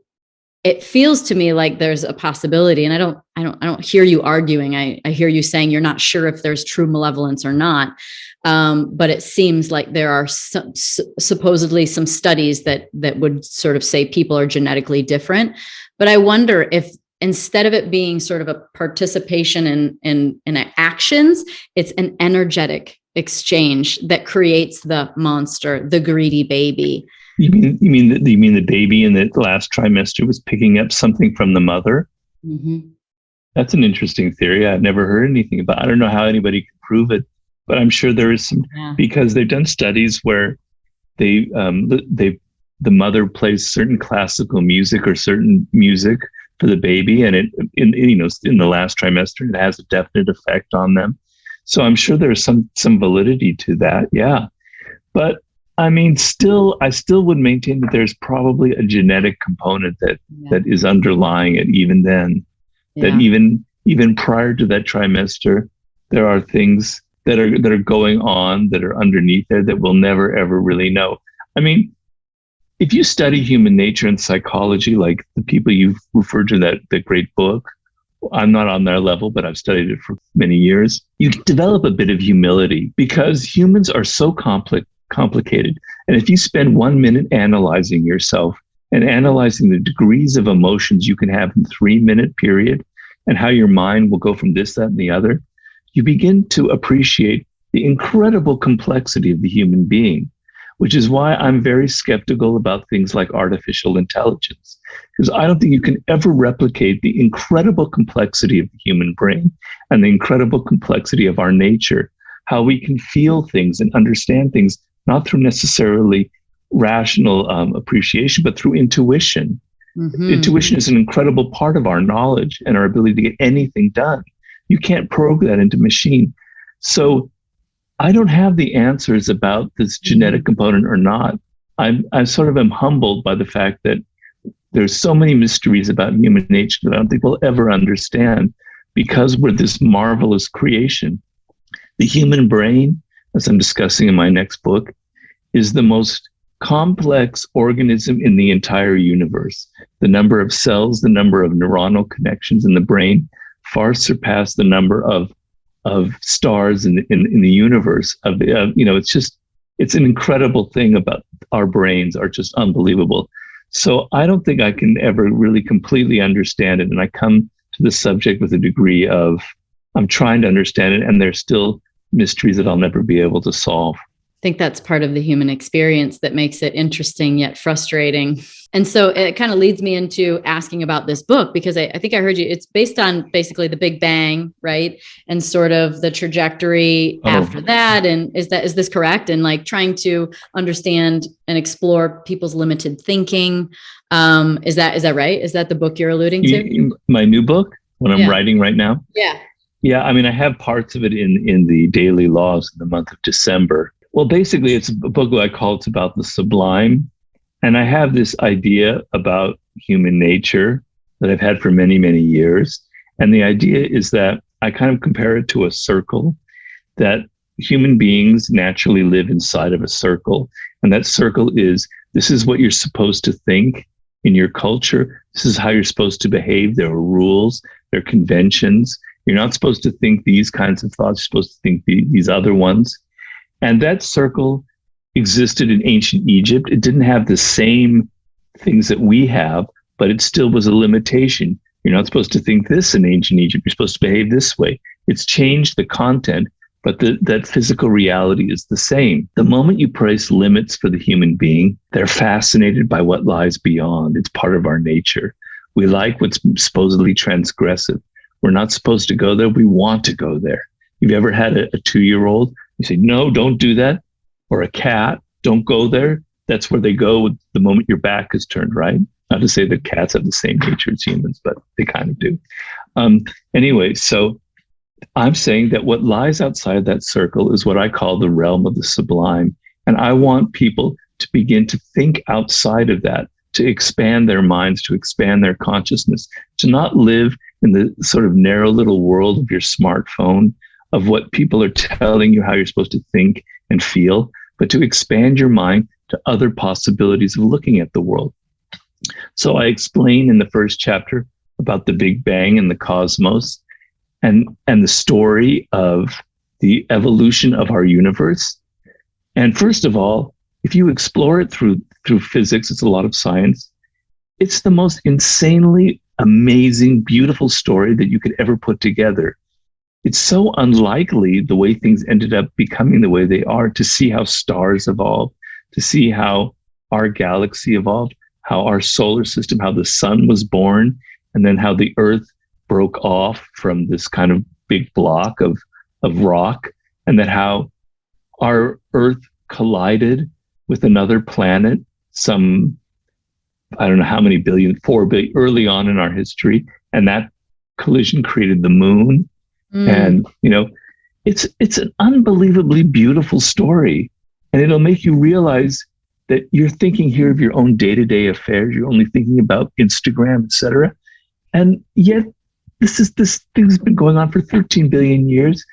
it feels to me like there's a possibility, and I don't hear you arguing. I hear you saying you're not sure if there's true malevolence or not. But it seems like there are supposedly some studies that would sort of say people are genetically different. But I wonder if instead of it being sort of a participation in actions, it's an energetic exchange that creates the monster, the greedy baby. You mean the baby in the last trimester was picking up something from the mother? Mm-hmm. That's an interesting theory. I've never heard anything about. I don't know how anybody can prove it, but I'm sure there is some, because they've done studies where the mother plays certain classical music or certain music for the baby, and it in the last trimester, it has a definite effect on them. So I'm sure there's some validity to that. Yeah, but I still would maintain that there's probably a genetic component that is underlying it even then. Yeah. That even prior to that trimester, there are things that are going on that are underneath there that we'll never ever really know. I mean, if you study human nature and psychology, like the people you've referred to that great book, I'm not on their level, but I've studied it for many years. You develop a bit of humility because humans are so complicated. And if you spend 1 minute analyzing yourself and analyzing the degrees of emotions you can have in 3-minute period and how your mind will go from this, that, and the other, you begin to appreciate the incredible complexity of the human being, which is why I'm very skeptical about things like artificial intelligence, because I don't think you can ever replicate the incredible complexity of the human brain and the incredible complexity of our nature, how we can feel things and understand things, not through necessarily rational appreciation, but through intuition. Mm-hmm. Intuition is an incredible part of our knowledge and our ability to get anything done. You can't program that into machine. So I don't have the answers about this genetic component or not. I sort of am humbled by the fact that there's so many mysteries about human nature that I don't think we'll ever understand, because we're this marvelous creation. The human brain, as I'm discussing in my next book, is the most complex organism in the entire universe. The number of cells, the number of neuronal connections in the brain far surpass the number of stars in the universe. It's an incredible thing about our brains are just unbelievable. So I don't think I can ever really completely understand it. And I come to the subject with a degree of, I'm trying to understand it, and there's still mysteries that I'll never be able to solve. I think that's part of the human experience that makes it interesting yet frustrating. And so it kind of leads me into asking about this book, because I think I heard you, it's based on basically the Big Bang, right? And sort of the trajectory after that. And is this correct? And like trying to understand and explore people's limited thinking. Is that right? Is that the book you're alluding to? My new book, what I'm writing right now? Yeah. Yeah. I mean, I have parts of it in the Daily Laws in the month of December. Well, basically, it's a book that I call It's About the Sublime. And I have this idea about human nature that I've had for many, many years. And the idea is that I kind of compare it to a circle, that human beings naturally live inside of a circle. And that circle is, this is what you're supposed to think in your culture. This is how you're supposed to behave. There are rules, there are conventions. You're not supposed to think these kinds of thoughts. You're supposed to think these other ones. And that circle existed in ancient Egypt. It didn't have the same things that we have, but it still was a limitation. You're not supposed to think this in ancient Egypt. You're supposed to behave this way. It's changed the content, but that physical reality is the same. The moment you place limits for the human being, they're fascinated by what lies beyond. It's part of our nature. We like what's supposedly transgressive. We're not supposed to go there. We want to go there. You've ever had a 2-year-old? You say, no, don't do that. Or a cat, don't go there. That's where they go the moment your back is turned, right? Not to say that cats have the same nature as humans, but they kind of do. Anyway, so I'm saying that what lies outside that circle is what I call the realm of the sublime. And I want people to begin to think outside of that, to expand their minds, to expand their consciousness, to not live in the sort of narrow little world of your smartphone, of what people are telling you how you're supposed to think and feel, but to expand your mind to other possibilities of looking at the world. So I explain in the first chapter about the Big Bang and the cosmos and the story of the evolution of our universe. And first of all, if you explore it through physics, it's a lot of science. It's the most insanely amazing, beautiful story that you could ever put together. It's so unlikely the way things ended up becoming the way they are, to see how stars evolved, to see how our galaxy evolved, how our solar system, how the sun was born, and then how the Earth broke off from this kind of big block of rock, and then how our Earth collided with another planet, some, I don't know how many billion, 4 billion, early on in our history, and that collision created the moon. And, it's an unbelievably beautiful story. And it'll make you realize that you're thinking here of your own day-to-day affairs. You're only thinking about Instagram, etc. And yet this thing's been going on for 13 billion years.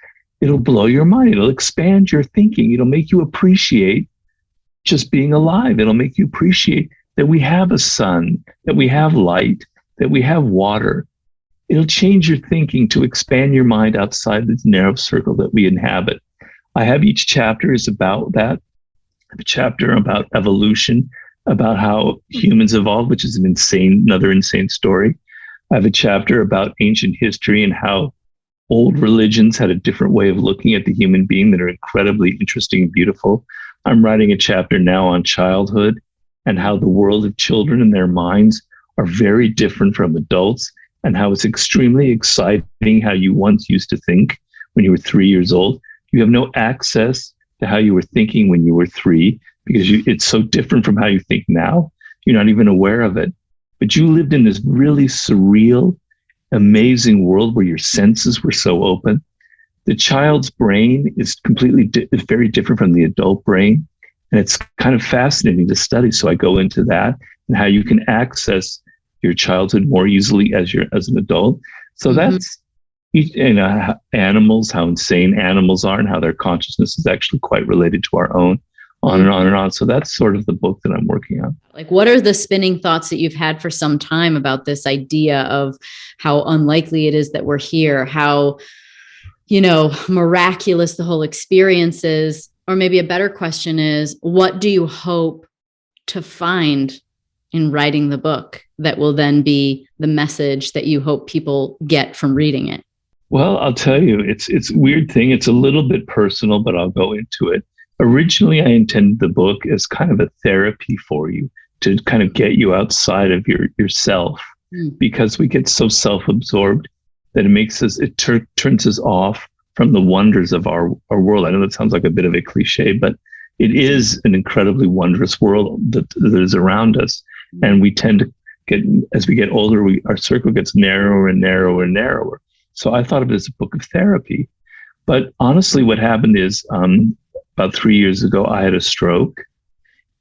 It'll blow your mind. It'll expand your thinking. It'll make you appreciate just being alive. It'll make you appreciate that we have a sun, that we have light, that we have water. It'll change your thinking to expand your mind outside this narrow circle that we inhabit. I have each chapter is about that. I have a chapter about evolution, about how humans evolved, which is another insane story. I have a chapter about ancient history and how old religions had a different way of looking at the human being that are incredibly interesting and beautiful. I'm writing a chapter now on childhood and how the world of children and their minds are very different from adults, and how it's extremely exciting how you once used to think when you were 3 years old. You have no access to how you were thinking when you were 3, because it's so different from how you think now. You're not even aware of it. But you lived in this really surreal, amazing world where your senses were so open. The child's brain is very different from the adult brain. And it's kind of fascinating to study. So I go into that and how you can access your childhood more easily as an adult. So that's, animals, how insane animals are and how their consciousness is actually quite related to our own. on and on and on. So that's sort of the book that I'm working on. Like, what are the spinning thoughts that you've had for some time about this idea of how unlikely it is that we're here, how, miraculous the whole experience is? Or maybe a better question is, what do you hope to find in writing the book that will then be the message that you hope people get from reading it? Well, I'll tell you, it's a weird thing. It's a little bit personal, but I'll go into it. Originally, I intended the book as kind of a therapy for you to kind of get you outside of yourself, because we get so self-absorbed that it turns us off from the wonders of our world. I know that sounds like a bit of a cliche, but it is an incredibly wondrous world that is around us. And we tend to as we get older, our circle gets narrower and narrower and narrower. So I thought of it as a book of therapy. But honestly, what happened is about 3 years ago, I had a stroke,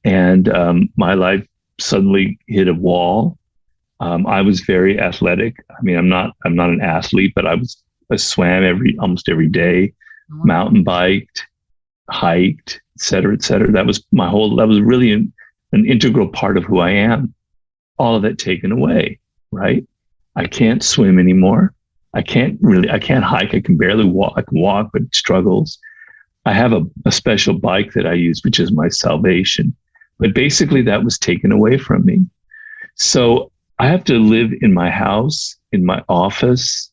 and my life suddenly hit a wall. I was very athletic. I mean, I'm not an athlete, but I swam almost every day, mountain biked, hiked, et cetera, et cetera. That was really an integral part of who I am. All of that taken away, right? I can't swim anymore. I can't hike. I can barely walk. I can walk, but it struggles. I have a special bike that I use, which is my salvation. But basically that was taken away from me. So I have to live in my house, in my office,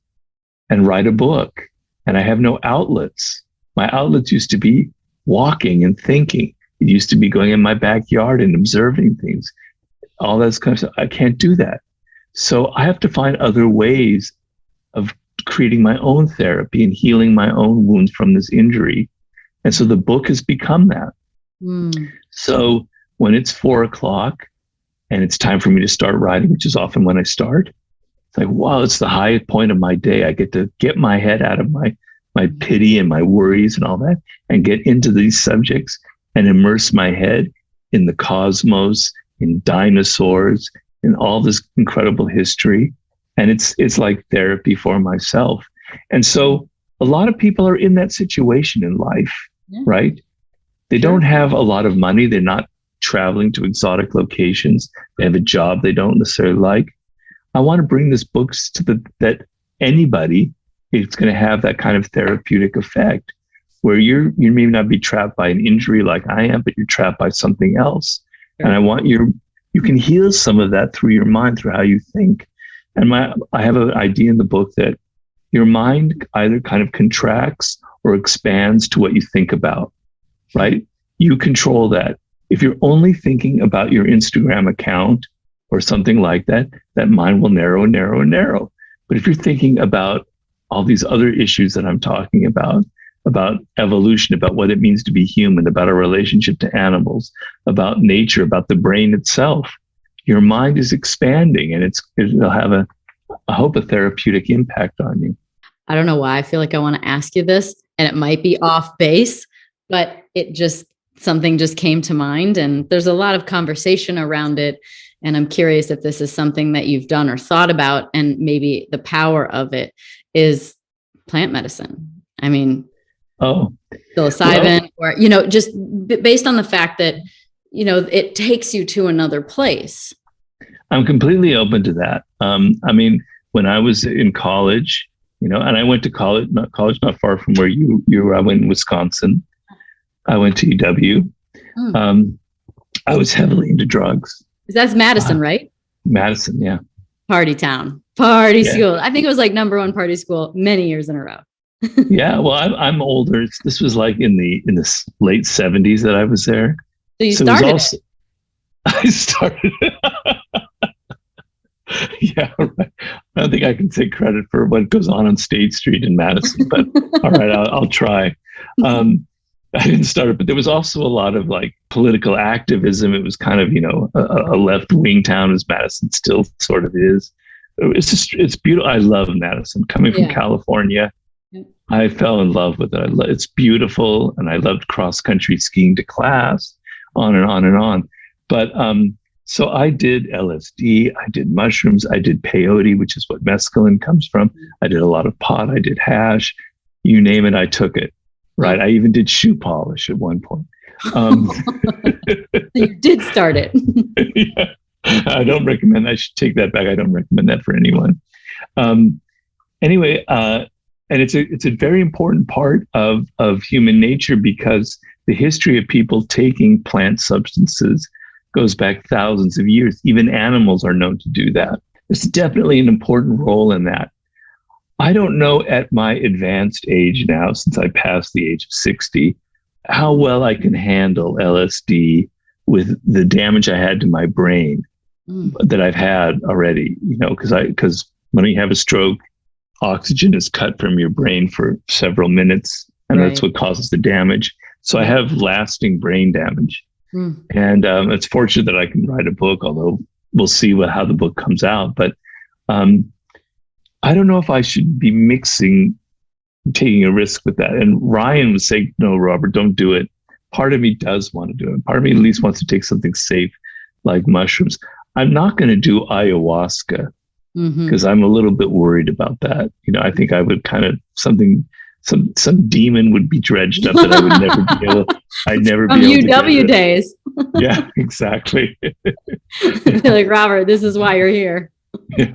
and write a book. And I have no outlets. My outlets used to be walking and thinking. It used to be going in my backyard and observing things. All that kind of stuff. I can't do that. So I have to find other ways of creating my own therapy and healing my own wounds from this injury. And so the book has become that. So when it's 4:00 and it's time for me to start writing, which is often when I start, it's like, wow, it's the highest point of my day. I get to get my head out of my pity and my worries and all that, and get into these subjects and immerse my head in the cosmos, in dinosaurs, in all this incredible history. And it's like therapy for myself. And so a lot of people are in that situation in life, right? They don't have a lot of money. They're not traveling to exotic locations. They have a job they don't necessarily like. I want to bring this books that anybody is going to have that kind of therapeutic effect, where you may not be trapped by an injury like I am, but you're trapped by something else. And I want you can heal some of that through your mind, through how you think. And I have an idea in the book that your mind either kind of contracts or expands to what you think about, right? You control that. If you're only thinking about your Instagram account or something like that, that mind will narrow and narrow and narrow. But if you're thinking about all these other issues that I'm talking about evolution, about what it means to be human, about our relationship to animals, about nature, about the brain itself, your mind is expanding, and it'll have I hope, a therapeutic impact on you. I don't know why I feel like I want to ask you this, and it might be off base, but something just came to mind, and there's a lot of conversation around it. And I'm curious if this is something that you've done or thought about, and maybe the power of it is plant medicine. I mean, psilocybin, or, just based on the fact that, it takes you to another place. I'm completely open to that. I mean, when I was in college, and I went to college not far from where you were. I went in Wisconsin. I went to UW. I was heavily into drugs. That's Madison, right? Madison, yeah. Party town, party school. I think it was like #1 party school many years in a row. Yeah, well, I'm older. This was like in the late 70s that I was there. So you started it. I started it. Yeah, right. I don't think I can take credit for what goes on State Street in Madison, but all right, I'll try. I didn't start it, but there was also a lot of like political activism. It was kind of, a left-wing town, as Madison still sort of is. It's beautiful. I love Madison. Coming from California, I fell in love with it. It's beautiful, and I loved cross-country skiing to class, on and on and on. But so I did LSD, I did mushrooms, I did peyote, which is what mescaline comes from. I did a lot of pot, I did hash, you name it, I took it. Right. I even did shoe polish at one point. Um, You did start it. yeah, I don't recommend. I should take that back. I don't recommend that for anyone. Um, anyway, and it's a very important part of human nature, because the history of people taking plant substances goes back thousands of years. Even animals are known to do that. There's definitely an important role in that. I don't know at my advanced age now, since I passed the age of 60, how well I can handle LSD with the damage I had to my brain that I've had already, because when you have a stroke, oxygen is cut from your brain for several minutes, and that's what causes the damage. So I have lasting brain damage. And it's fortunate that I can write a book, although we'll see how the book comes out. But I don't know if I should be taking a risk with that. And Ryan was saying, no, Robert, don't do it. Part of me does want to do it. Part of me at least wants to take something safe like mushrooms. I'm not going to do ayahuasca because I'm a little bit worried about that. I think I would kind of some demon would be dredged up that I would never be able. I'd never be able to. UW days. Yeah, exactly. Like, Robert, this is why you're here. Yeah.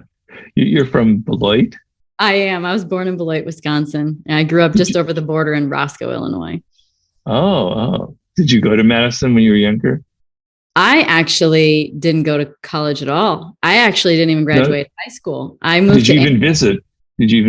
You're from Beloit? I am. I was born in Beloit, Wisconsin. And I grew up just over the border in Roscoe, Illinois. Oh. Did you go to Madison when you were younger? I actually didn't go to college at all. I actually didn't even graduate high school. I moved. Did you even visit?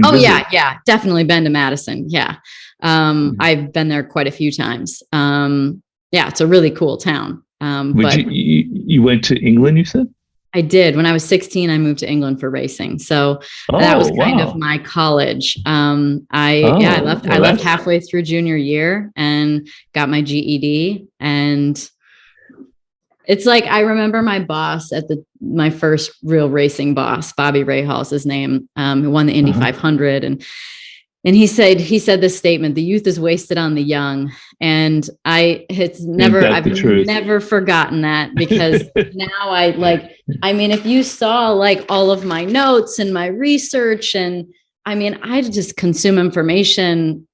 Oh, yeah. Definitely been to Madison. Yeah. I've been there quite a few times. Yeah, it's a really cool town. But you went to England, you said? I did. When I was 16, I moved to England for racing. So that was kind of my college. I left halfway through junior year and got my GED. And it's like, I remember my boss my first real racing boss, Bobby Rahal is his name, who won the Indy 500. And he said this statement: "The youth is wasted on the young." And I've never forgotten that, because now if you saw like all of my notes and my research, and I just consume information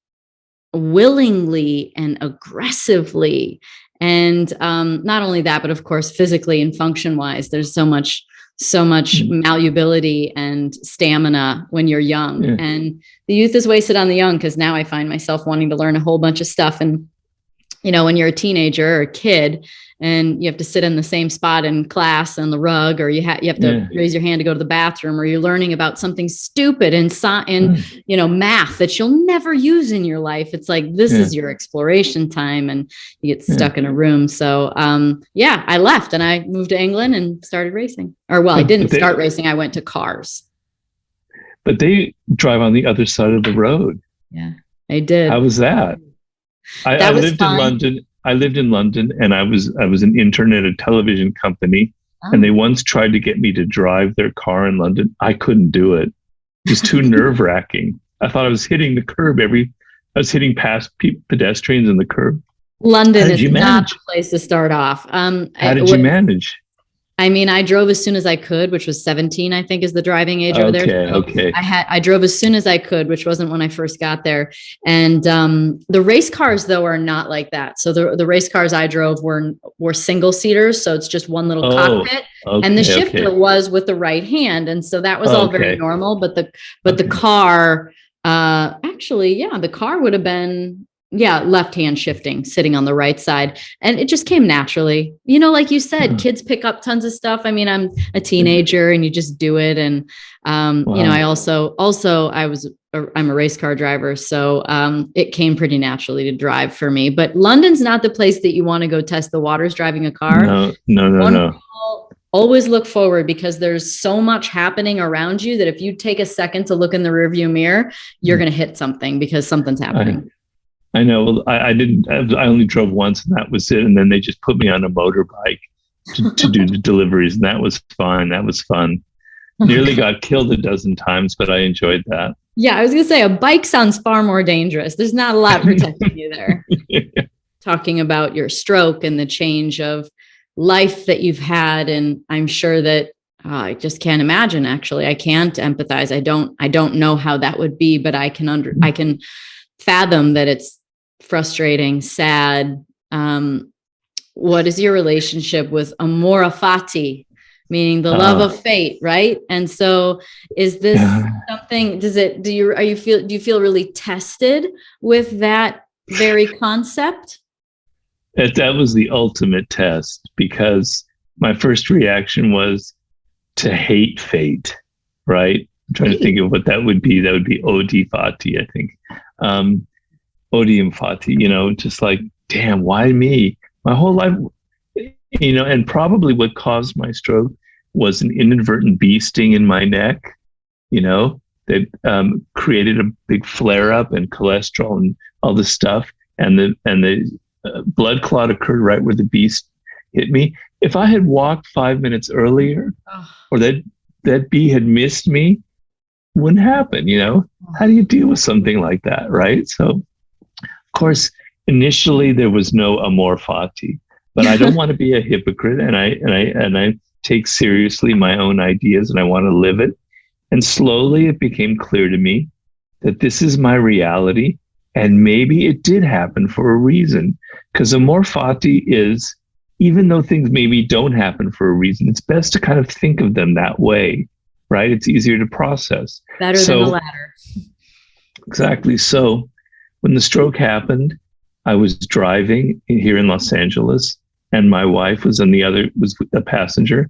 willingly and aggressively. And not only that, but of course, physically and function wise, there's so much malleability and stamina when you're young. And the youth is wasted on the young, because now I find myself wanting to learn a whole bunch of stuff. And when you're a teenager or a kid and you have to sit in the same spot in class on the rug, or you have to raise your hand to go to the bathroom, or you're learning about something stupid in math that you'll never use in your life. It's like, this is your exploration time, and you get stuck in a room. So I left and I moved to England and started racing. I didn't start racing. I went to cars. But they drive on the other side of the road. Yeah, I did. How was that? I lived in London. I lived in London, and I was an intern at a television company, and they once tried to get me to drive their car in London. I couldn't do it. It was too nerve-wracking. I thought I was hitting the curb I was hitting past pedestrians in the curb. London is not the place to start off. How did you manage? I drove as soon as I could, which was 17, I think, is the driving age over there. So okay. I drove as soon as I could, which wasn't when I first got there. And the race cars, though, are not like that. So the race cars I drove were single seaters. So it's just one little cockpit, and the shifter was with the right hand. And so that was all very normal. But the car, the car would have been left-hand shifting, sitting on the right side. And it just came naturally. Like you said, kids pick up tons of stuff. I'm a teenager, and you just do it. And, I'm a race car driver. So it came pretty naturally to drive for me. But London's not the place that you want to go test the waters driving a car. No. Always look forward, because there's so much happening around you that if you take a second to look in the rearview mirror, you're going to hit something, because something's happening. I know. Well, I didn't. I only drove once, and that was it. And then they just put me on a motorbike to do the deliveries, and that was fine. That was fun. Nearly got killed a dozen times, but I enjoyed that. Yeah, I was going to say, a bike sounds far more dangerous. There's not a lot protecting you there. Talking about your stroke and the change of life that you've had, and I'm sure that I just can't imagine. Actually, I can't empathize. I don't know how that would be, but I can fathom that it's frustrating, sad, What is your relationship with amore fati, meaning the love of fate, right? And so is this something, do you feel really tested with that very concept? That was the ultimate test, because my first reaction was to hate fate, right? I'm trying to think of what that would be. That would be odi fati, I think. Odium fati, just like, damn, why me? My whole life, and probably what caused my stroke was an inadvertent bee sting in my neck, that created a big flare up and cholesterol and all this stuff. And the blood clot occurred right where the bee hit me. If I had walked 5 minutes earlier, or that bee had missed me, wouldn't happen. How do you deal with something like that, right? So, of course, initially there was no amor fati, but I don't want to be a hypocrite, and I take seriously my own ideas, and I want to live it. And slowly it became clear to me that this is my reality, and maybe it did happen for a reason. Because amor fati is, even though things maybe don't happen for a reason, it's best to kind of think of them that way, right? It's easier to process. Better than the latter. Exactly. So when the stroke happened, I was driving here in Los Angeles, and my wife was was a passenger.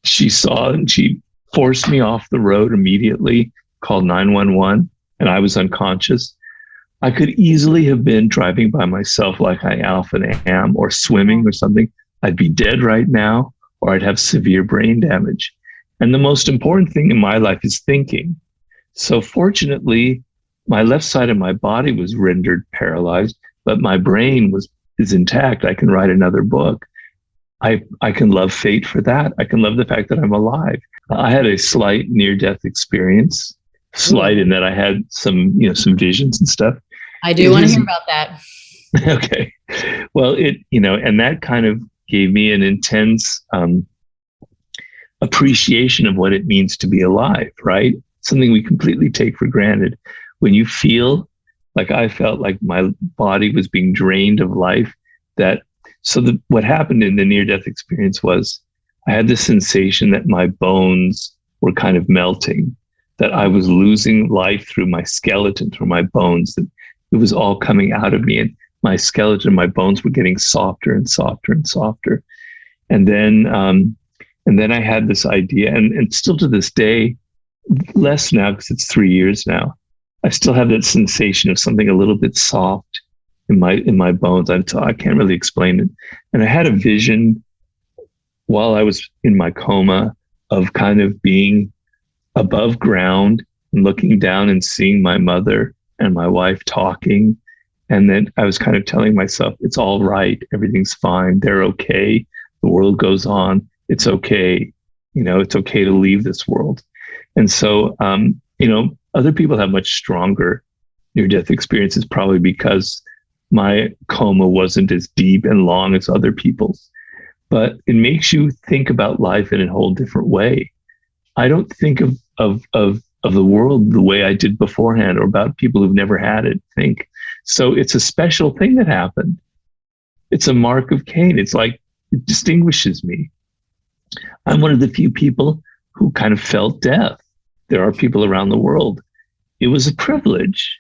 She saw it and she forced me off the road immediately, called 911, and I was unconscious. I could easily have been driving by myself like I often am, or swimming or something. I'd be dead right now, or I'd have severe brain damage. And the most important thing in my life is thinking. So fortunately, my left side of my body was rendered paralyzed, but my brain is intact. I can write another book. I can love fate for that. I can love the fact that I'm alive. I had a slight near-death experience, slight in that I had some visions and stuff. I do want to hear about that. Okay. Well, and that kind of gave me an intense appreciation of what it means to be alive, right? Something we completely take for granted. When you feel like I felt like my body was being drained of life, what happened in the near-death experience was I had this sensation that my bones were kind of melting, that I was losing life through my skeleton, through my bones, that it was all coming out of me, and my skeleton, my bones were getting softer and softer and softer. And then I had this idea, and still to this day, less now because it's 3 years now, I still have that sensation of something a little bit soft in my bones. I can't really explain it. And I had a vision while I was in my coma of kind of being above ground and looking down and seeing my mother and my wife talking. And then I was kind of telling myself, it's all right. Everything's fine. They're okay. The world goes on. It's okay. It's okay to leave this world. And so, other people have much stronger near-death experiences, probably because my coma wasn't as deep and long as other people's. But it makes you think about life in a whole different way. I don't think of the world the way I did beforehand, or about people who've never had it think. So it's a special thing that happened. It's a mark of Cain. It's like, it distinguishes me. I'm one of the few people who kind of felt death. There are people around the world. It was a privilege.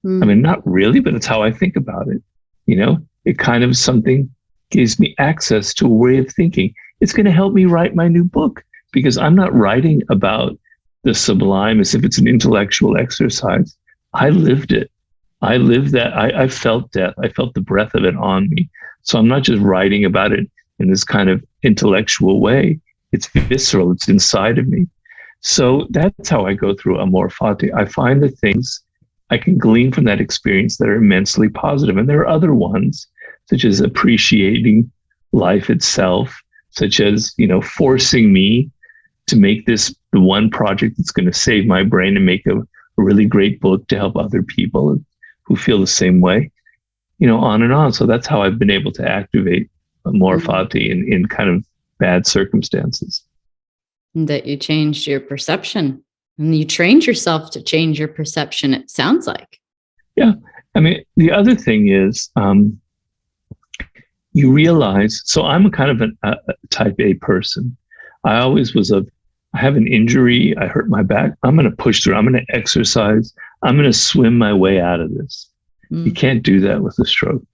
I mean, not really, but it's how I think about it. It kind of something gives me access to a way of thinking. It's going to help me write my new book, because I'm not writing about the sublime as if it's an intellectual exercise. I lived it. I lived that. I felt death. I felt the breath of it on me. So I'm not just writing about it in this kind of intellectual way. It's visceral. It's inside of me. So that's how I go through amor fati. I find the things I can glean from that experience that are immensely positive. And there are other ones, such as appreciating life itself, such as, forcing me to make this the one project that's going to save my brain and make a really great book to help other people who feel the same way, on and on. So that's how I've been able to activate amor fati in kind of bad circumstances. That you changed your perception, and you trained yourself to change your perception, it sounds like. Yeah. I mean, the other thing is, you realize, so I'm a kind of a type A person. I always was I have an injury, I hurt my back, I'm going to push through, I'm going to exercise, I'm going to swim my way out of this. You can't do that with a stroke.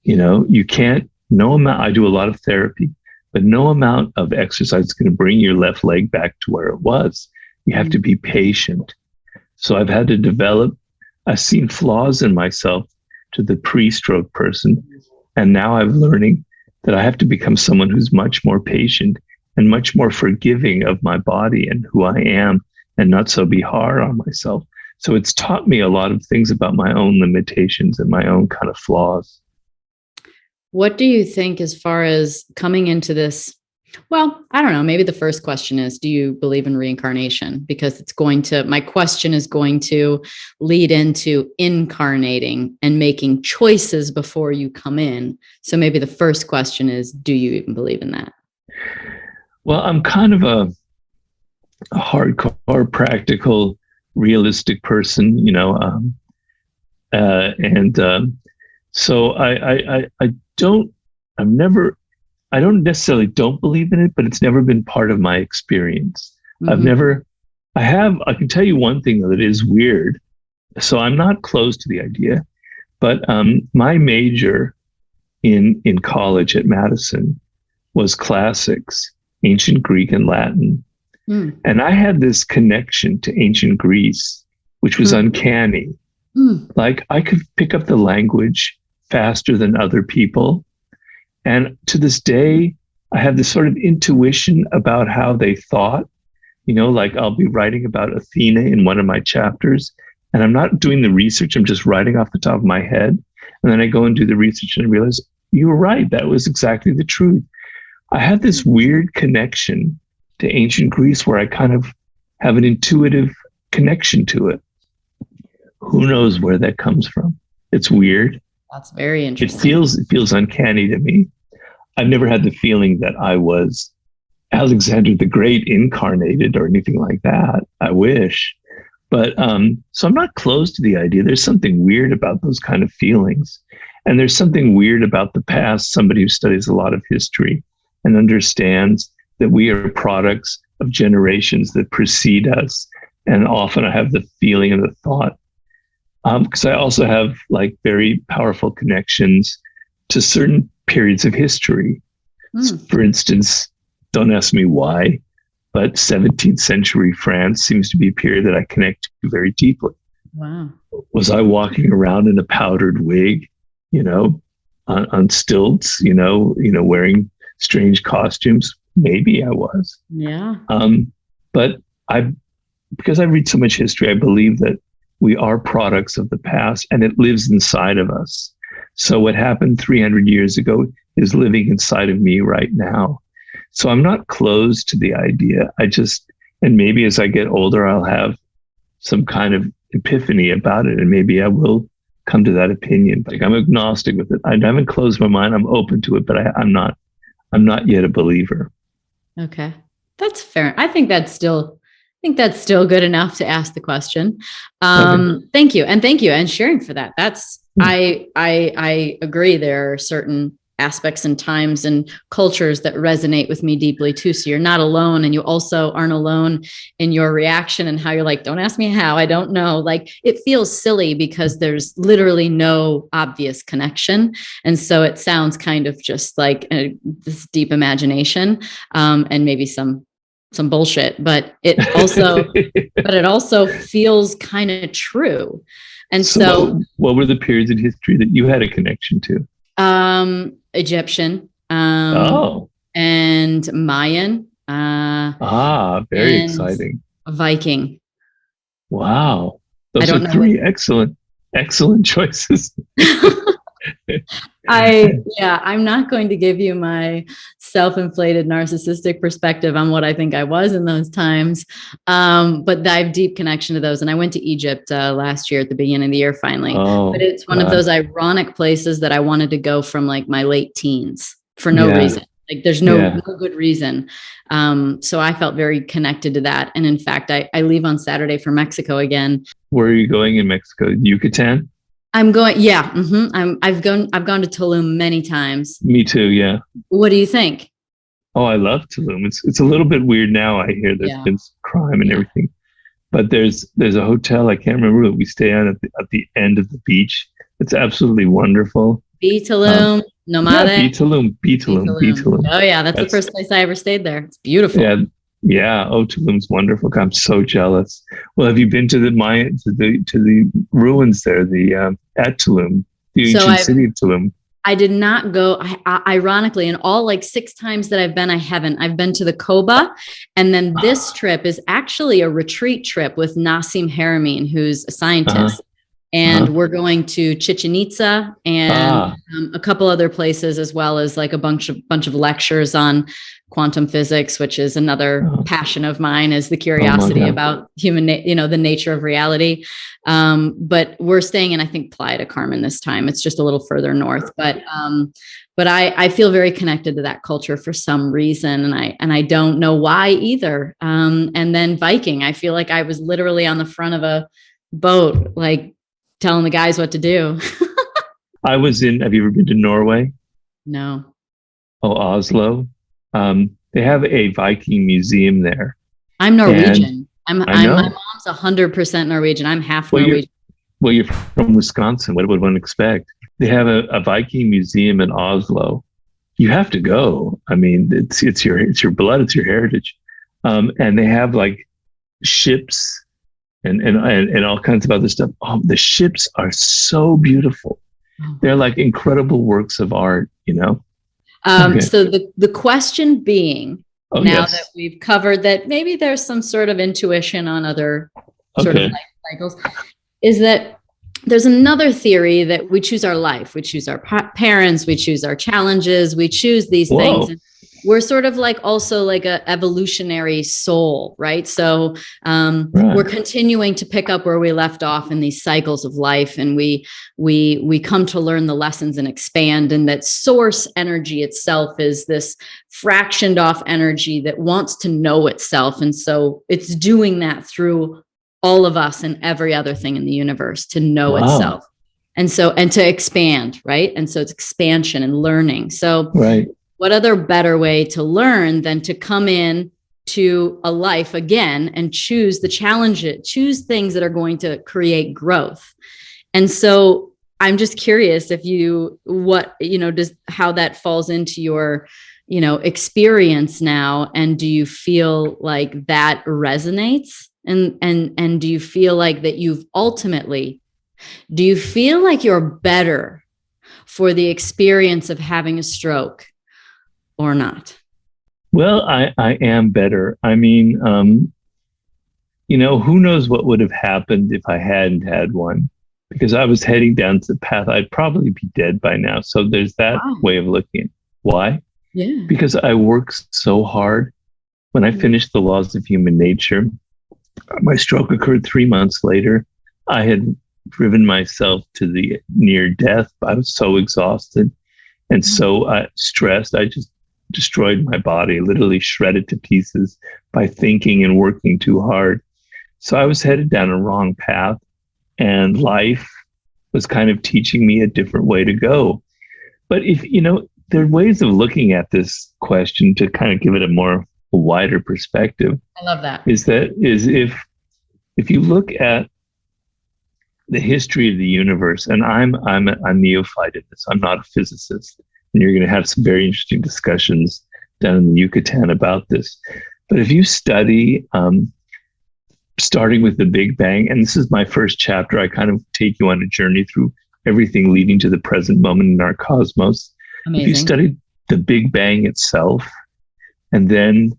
You can't, no amount, I do a lot of therapy, but no amount of exercise is going to bring your left leg back to where it was. You have to be patient. So I've had to develop, I've seen flaws in myself to the pre-stroke person. And now I'm learning that I have to become someone who's much more patient and much more forgiving of my body and who I am, and not so be hard on myself. So it's taught me a lot of things about my own limitations and my own kind of flaws. What do you think as far as coming into this? Well, I don't know. Maybe the first question is, do you believe in reincarnation? Because my question is going to lead into incarnating and making choices before you come in. So maybe the first question is, do you even believe in that? Well, I'm kind of a hardcore, practical, realistic person, so I don't necessarily don't believe in it, but it's never been part of my experience. I can tell you one thing that is weird. So I'm not close to the idea, but my major in college at Madison was classics, ancient Greek and Latin. And I had this connection to ancient Greece, which was uncanny. Like I could pick up the language faster than other people. And to this day, I have this sort of intuition about how they thought. Like I'll be writing about Athena in one of my chapters, and I'm not doing the research. I'm just writing off the top of my head. And then I go and do the research and I realize, you were right. That was exactly the truth. I have this weird connection to ancient Greece where I kind of have an intuitive connection to it. Who knows where that comes from? It's weird. That's very interesting. It feels uncanny to me. I've never had the feeling that I was Alexander the Great incarnated or anything like that. I wish. But so I'm not close to the idea. There's something weird about those kind of feelings. And there's something weird about the past. Somebody who studies a lot of history and understands that we are products of generations that precede us. And often I have the feeling and the thought, because I also have like very powerful connections to certain periods of history. For instance, don't ask me why, but 17th century France seems to be a period that I connect to very deeply. Wow. Was I walking around in a powdered wig, on stilts, wearing strange costumes? Maybe I was. Yeah. But because I read so much history, I believe that we are products of the past and it lives inside of us. So what happened 300 years ago is living inside of me right now. So I'm not closed to the idea. And maybe as I get older, I'll have some kind of epiphany about it. And maybe I will come to that opinion. Like I'm agnostic with it. I haven't closed my mind. I'm open to it, but I'm not yet a believer. Okay. That's fair. I think that's still good enough to ask the question. Okay. Thank you. And thank you. And sharing for that. I agree. There are certain aspects and times and cultures that resonate with me deeply too. So you're not alone. And you also aren't alone in your reaction and how you're like, don't ask me how, I don't know. Like it feels silly because there's literally no obvious connection. And so it sounds kind of just like this deep imagination, and maybe some bullshit, but it also feels kind of true. And so what were the periods in history that you had a connection to? Egyptian, and Mayan, very exciting. Viking. Wow. Those are three excellent choices. I'm not going to give you my self-inflated narcissistic perspective on what I think I was in those times. But I have deep connection to those. And I went to Egypt last year at the beginning of the year, finally. But it's one of those ironic places that I wanted to go from like my late teens for no reason. Like there's no good reason. So I felt very connected to that. And in fact, I leave on Saturday for Mexico again. Where are you going in Mexico? Yucatan? I'm going. Yeah. I've gone to Tulum many times. Me too. Yeah. What do you think? Oh, I love Tulum. It's a little bit weird now. I hear there's Yeah. been some crime and Yeah. everything, but there's a hotel I can't remember that we stay on at the end of the beach. It's absolutely wonderful. Be Um, Tulum, yeah, Nomade. Be Tulum, Be Be Tulum, Be Tulum. Tulum. Oh yeah, that's the That's first place I ever stayed there. It's beautiful. yeah, yeah. Oh, Tulum's wonderful. I'm so jealous. Well, have you been to the Mayan to the ruins there? The at Tulum, the So ancient city of Tulum. I did not go. Ironically, in all like 6 times that I've been, I haven't. I've been to the Koba, and then this trip is actually a retreat trip with Nassim Haramein, who's a scientist, and we're going to Chichen Itza and a couple other places, as well as like a bunch of lectures on quantum physics, which is another passion of mine, is the curiosity about human, the nature of reality. But we're staying in, I think, Playa del Carmen this time. It's just a little further north, but I feel very connected to that culture for some reason, and I don't know why either. And then Viking, I feel like I was literally on the front of a boat, like telling the guys what to do. I was in. Have you ever been to Norway? No. Oh, Oslo. They have a Viking museum there. I'm Norwegian. My mom's 100% Norwegian. I'm half Norwegian. You're from Wisconsin. What would one expect? They have a Viking museum in Oslo. You have to go. I mean, it's your blood, it's your heritage. And they have like ships and all kinds of other stuff. Oh, the ships are so beautiful. They're like incredible works of art, So the question being, that we've covered that maybe there's some sort of intuition on other sort of life cycles, is that there's another theory that we choose our life, we choose our parents, we choose our challenges, we choose these things. And we're sort of like also like a evolutionary soul, right? So we're continuing to pick up where we left off in these cycles of life, and we come to learn the lessons and expand. And that source energy itself is this fractioned off energy that wants to know itself, and so it's doing that through all of us and every other thing in the universe to know itself, and to expand, right? And so it's expansion and learning. So what other better way to learn than to come in to a life again and choose the challenge, choose things that are going to create growth. And so I'm just curious if how that falls into your, experience now. And do you feel like that resonates? And do you feel like that do you feel like you're better for the experience of having a stroke or not? Well, I am better. I mean, who knows what would have happened if I hadn't had one, because I was heading down the path. I'd probably be dead by now. So there's that way of looking. Why? Yeah. Because I worked so hard. When I finished The Laws of Human Nature, my stroke occurred 3 months later. I had driven myself to the near death. I was so exhausted and so stressed. I just destroyed my body, literally shredded to pieces by thinking and working too hard. So I was headed down a wrong path, and life was kind of teaching me a different way to go. But there are ways of looking at this question to kind of give it a wider perspective. I love that. Is if you look at the history of the universe, and I'm a neophyte in this. I'm not a physicist, and you're going to have some very interesting discussions down in the Yucatan about this. But if you study, starting with the Big Bang, and this is my first chapter, I kind of take you on a journey through everything leading to the present moment in our cosmos. Amazing. If you study the Big Bang itself, and then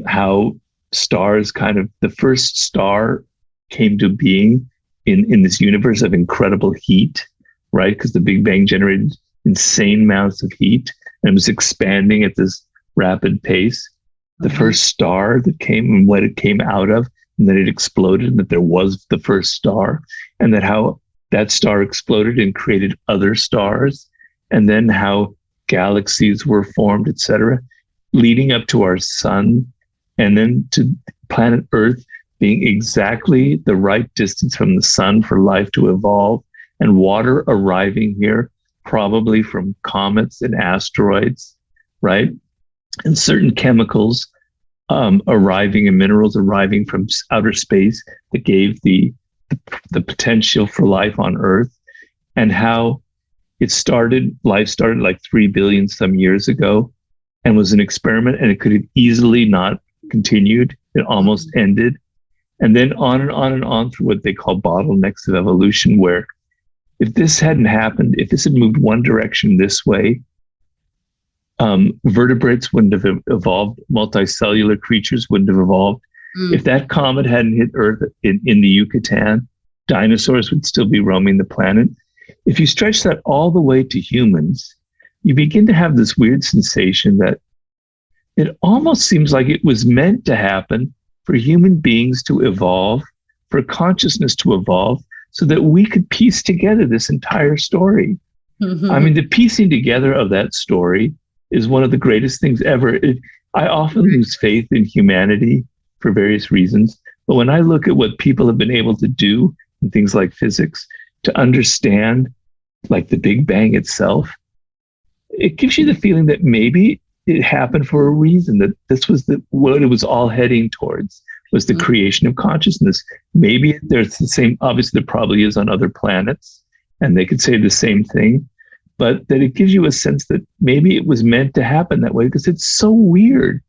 how stars the first star came to being in this universe of incredible heat, right? Because the Big Bang generated insane amounts of heat and it was expanding at this rapid pace. The first star that came and what it came out of, and then it exploded, and that there was the first star, and that how that star exploded and created other stars, and then how galaxies were formed, etc., leading up to our sun, and then to planet Earth being exactly the right distance from the sun for life to evolve, and water arriving here, probably from comets and asteroids, right? And certain chemicals arriving and minerals arriving from outer space that gave the potential for life on Earth, and how life started like 3 billion some years ago and was an experiment, and it could have easily not continued. It almost ended. And then on and on and on through what they call bottlenecks of evolution, where if this hadn't happened, if this had moved one direction this way, vertebrates wouldn't have evolved, multicellular creatures wouldn't have evolved. If that comet hadn't hit Earth in the Yucatan, dinosaurs would still be roaming the planet. If you stretch that all the way to humans, you begin to have this weird sensation that it almost seems like it was meant to happen for human beings to evolve, for consciousness to evolve, so that we could piece together this entire story. I mean, the piecing together of that story is one of the greatest things ever. I often lose faith in humanity for various reasons, but when I look at what people have been able to do in things like physics to understand, like the Big Bang itself, it gives you the feeling that maybe it happened for a reason, that this was what it was all heading towards, was the creation of consciousness. Maybe there's the same, obviously there probably is on other planets, and they could say the same thing, but that it gives you a sense that maybe it was meant to happen that way, because it's so weird.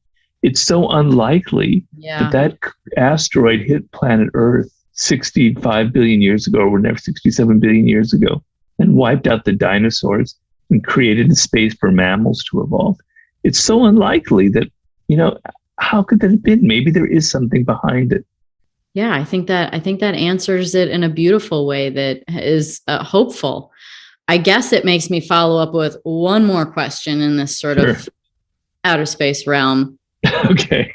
It's so unlikely that asteroid hit planet Earth 65 billion years ago, or whatever, 67 billion years ago, and wiped out the dinosaurs and created a space for mammals to evolve. It's so unlikely that, how could that have been? Maybe there is something behind it. Yeah, I think that answers it in a beautiful way that is hopeful. I guess it makes me follow up with one more question in this sort of outer space realm. Okay.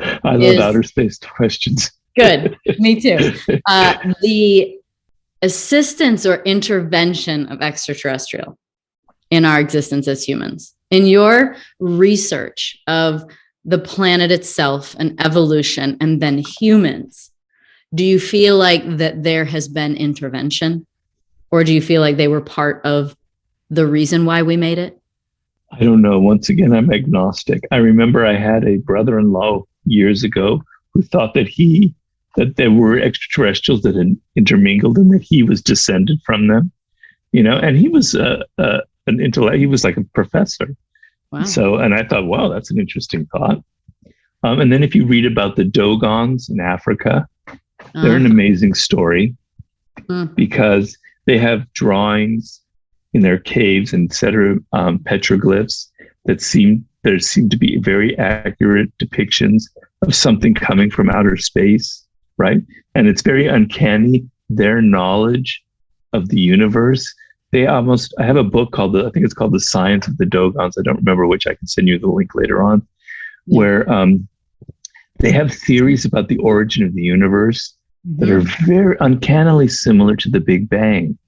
I love outer space questions. Good. Me too. The assistance or intervention of extraterrestrial in our existence as humans. In your research of the planet itself and evolution and then humans, do you feel like that there has been intervention? Or do you feel like they were part of the reason why we made it? I don't know. Once again, I'm agnostic. I remember I had a brother-in-law years ago who thought that there were extraterrestrials that had intermingled and that he was descended from them, and he was an intellect. He was like a professor. Wow. So, and I thought, wow, that's an interesting thought. And then if you read about the Dogons in Africa, they're an amazing story because they have drawings in their caves and petroglyphs that seem to be very accurate depictions of something coming from outer space, right? And it's very uncanny, their knowledge of the universe. I have a book called I think it's called The Science of the Dogons. I don't remember which. I can send you the link later on, where they have theories about the origin of the universe that are very uncannily similar to the Big Bang.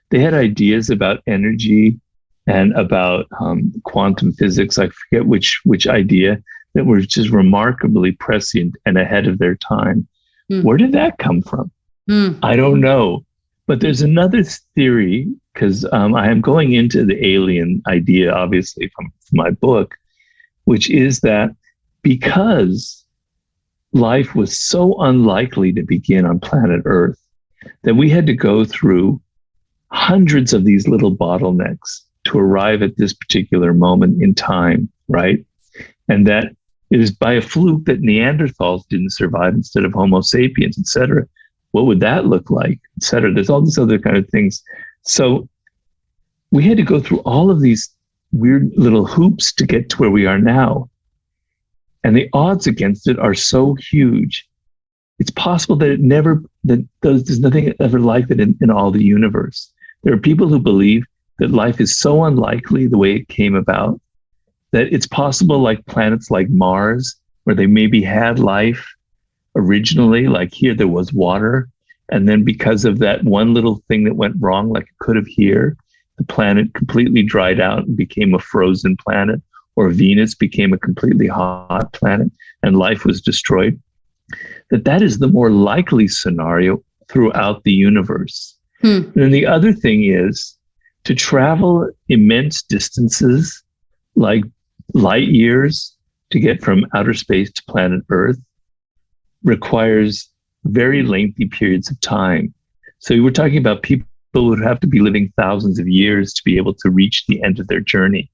They had ideas about energy and about quantum physics. I forget which idea, that were just remarkably prescient and ahead of their time. Where did that come from? I don't know. But there's another theory, because I am going into the alien idea, obviously, from my book, which is that because life was so unlikely to begin on planet Earth, that we had to go through hundreds of these little bottlenecks to arrive at this particular moment in time, right? And that it is by a fluke that Neanderthals didn't survive instead of Homo sapiens, et cetera. What would that look like, et cetera? There's all these other kind of things. So we had to go through all of these weird little hoops to get to where we are now. And the odds against it are so huge. It's possible that there's nothing ever like it in all the universe. There are people who believe that life is so unlikely the way it came about, that it's possible, like planets like Mars, where they maybe had life originally, like here there was water, and then because of that one little thing that went wrong, like it could have here, the planet completely dried out and became a frozen planet, or Venus became a completely hot planet and life was destroyed. That is the more likely scenario throughout the universe. And then the other thing is to travel immense distances, like light years, to get from outer space to planet Earth requires very lengthy periods of time. So we're talking about people who would have to be living thousands of years to be able to reach the end of their journey,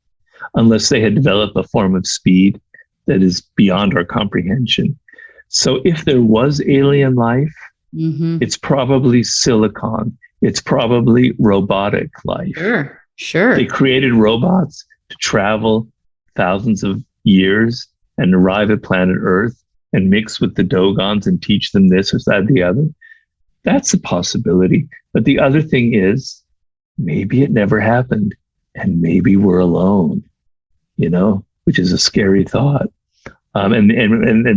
unless they had developed a form of speed that is beyond our comprehension. So if there was alien life, it's probably silicon. It's probably robotic life. Sure. They created robots to travel thousands of years and arrive at planet Earth and mix with the Dogons and teach them this or that, the other. That's a possibility. But the other thing is, maybe it never happened and maybe we're alone, which is a scary thought. And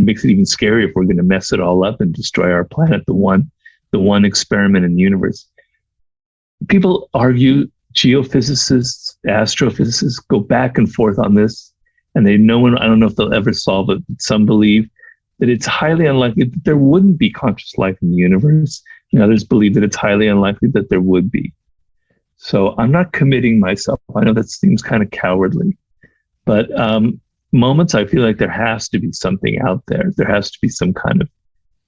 makes it even scarier if we're going to mess it all up and destroy our planet, the one experiment in the universe. People argue, geophysicists, astrophysicists go back and forth on this, and I don't know if they'll ever solve it, but some believe that it's highly unlikely that there wouldn't be conscious life in the universe, and others believe that it's highly unlikely that there would be. So I'm not committing myself. I know that seems kind of cowardly, but moments I feel like there has to be something out there. There has to be some kind of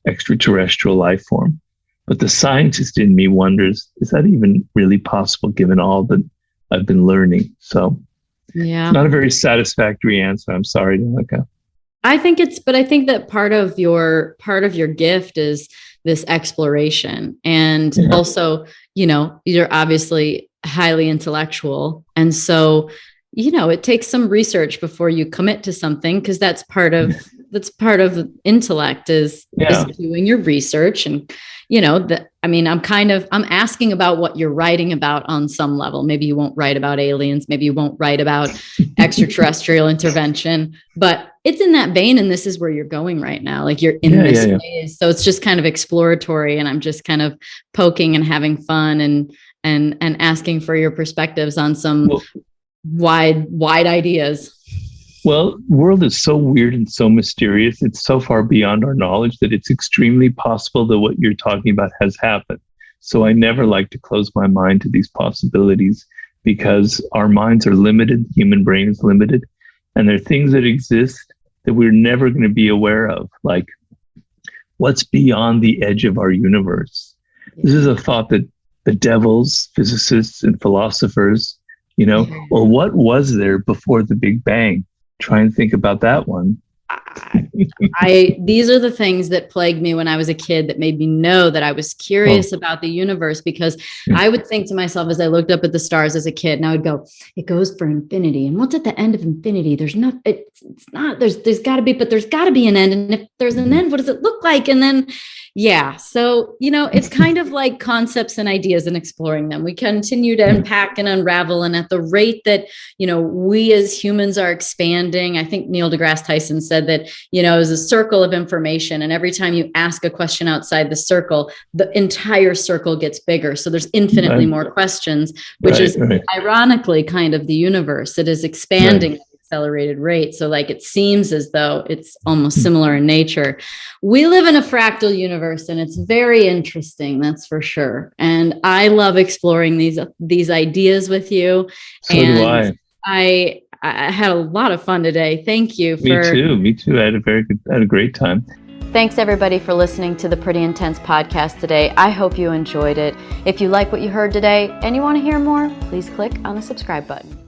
extraterrestrial life form. But the scientist in me wonders, is that even really possible given all that I've been learning? So it's not a very satisfactory answer. I'm sorry, Danica. I think that part of your gift is this exploration. And also, you're obviously highly intellectual. And so, it takes some research before you commit to something, because that's part of intellect is doing your research. And, I'm asking about what you're writing about on some level. Maybe you won't write about aliens. Maybe you won't write about extraterrestrial intervention, but it's in that vein. And this is where you're going right now. Like you're in this phase. So it's just kind of exploratory, and I'm just kind of poking and having fun and asking for your perspectives on some wide ideas. Well, the world is so weird and so mysterious. It's so far beyond our knowledge that it's extremely possible that what you're talking about has happened. So I never like to close my mind to these possibilities, because our minds are limited, the human brain is limited, and there are things that exist that we're never going to be aware of, like what's beyond the edge of our universe. This is a thought that the devils, physicists, and philosophers, or what was there before the Big Bang? Try and think about that one. These are the things that plagued me when I was a kid, that made me know that I was curious about the universe, because I would think to myself as I looked up at the stars as a kid, and I would go, it goes for infinity. And what's at the end of infinity? There's got to be, but there's got to be an end. And if there's an end, what does it look like? And then, so, it's kind of like concepts and ideas and exploring them. We continue to unpack and unravel. And at the rate that, we as humans are expanding, I think Neil deGrasse Tyson said that, is a circle of information. And every time you ask a question outside the circle, the entire circle gets bigger. So there's infinitely more questions, which is ironically kind of the universe. It is expanding at an accelerated rate. So like, it seems as though it's almost similar in nature. We live in a fractal universe, and it's very interesting. That's for sure. And I love exploring these ideas with you. So do I had a lot of fun today. Thank you. Me too. I had a great time. Thanks everybody for listening to the Pretty Intense podcast today. I hope you enjoyed it. If you like what you heard today and you want to hear more, please click on the subscribe button.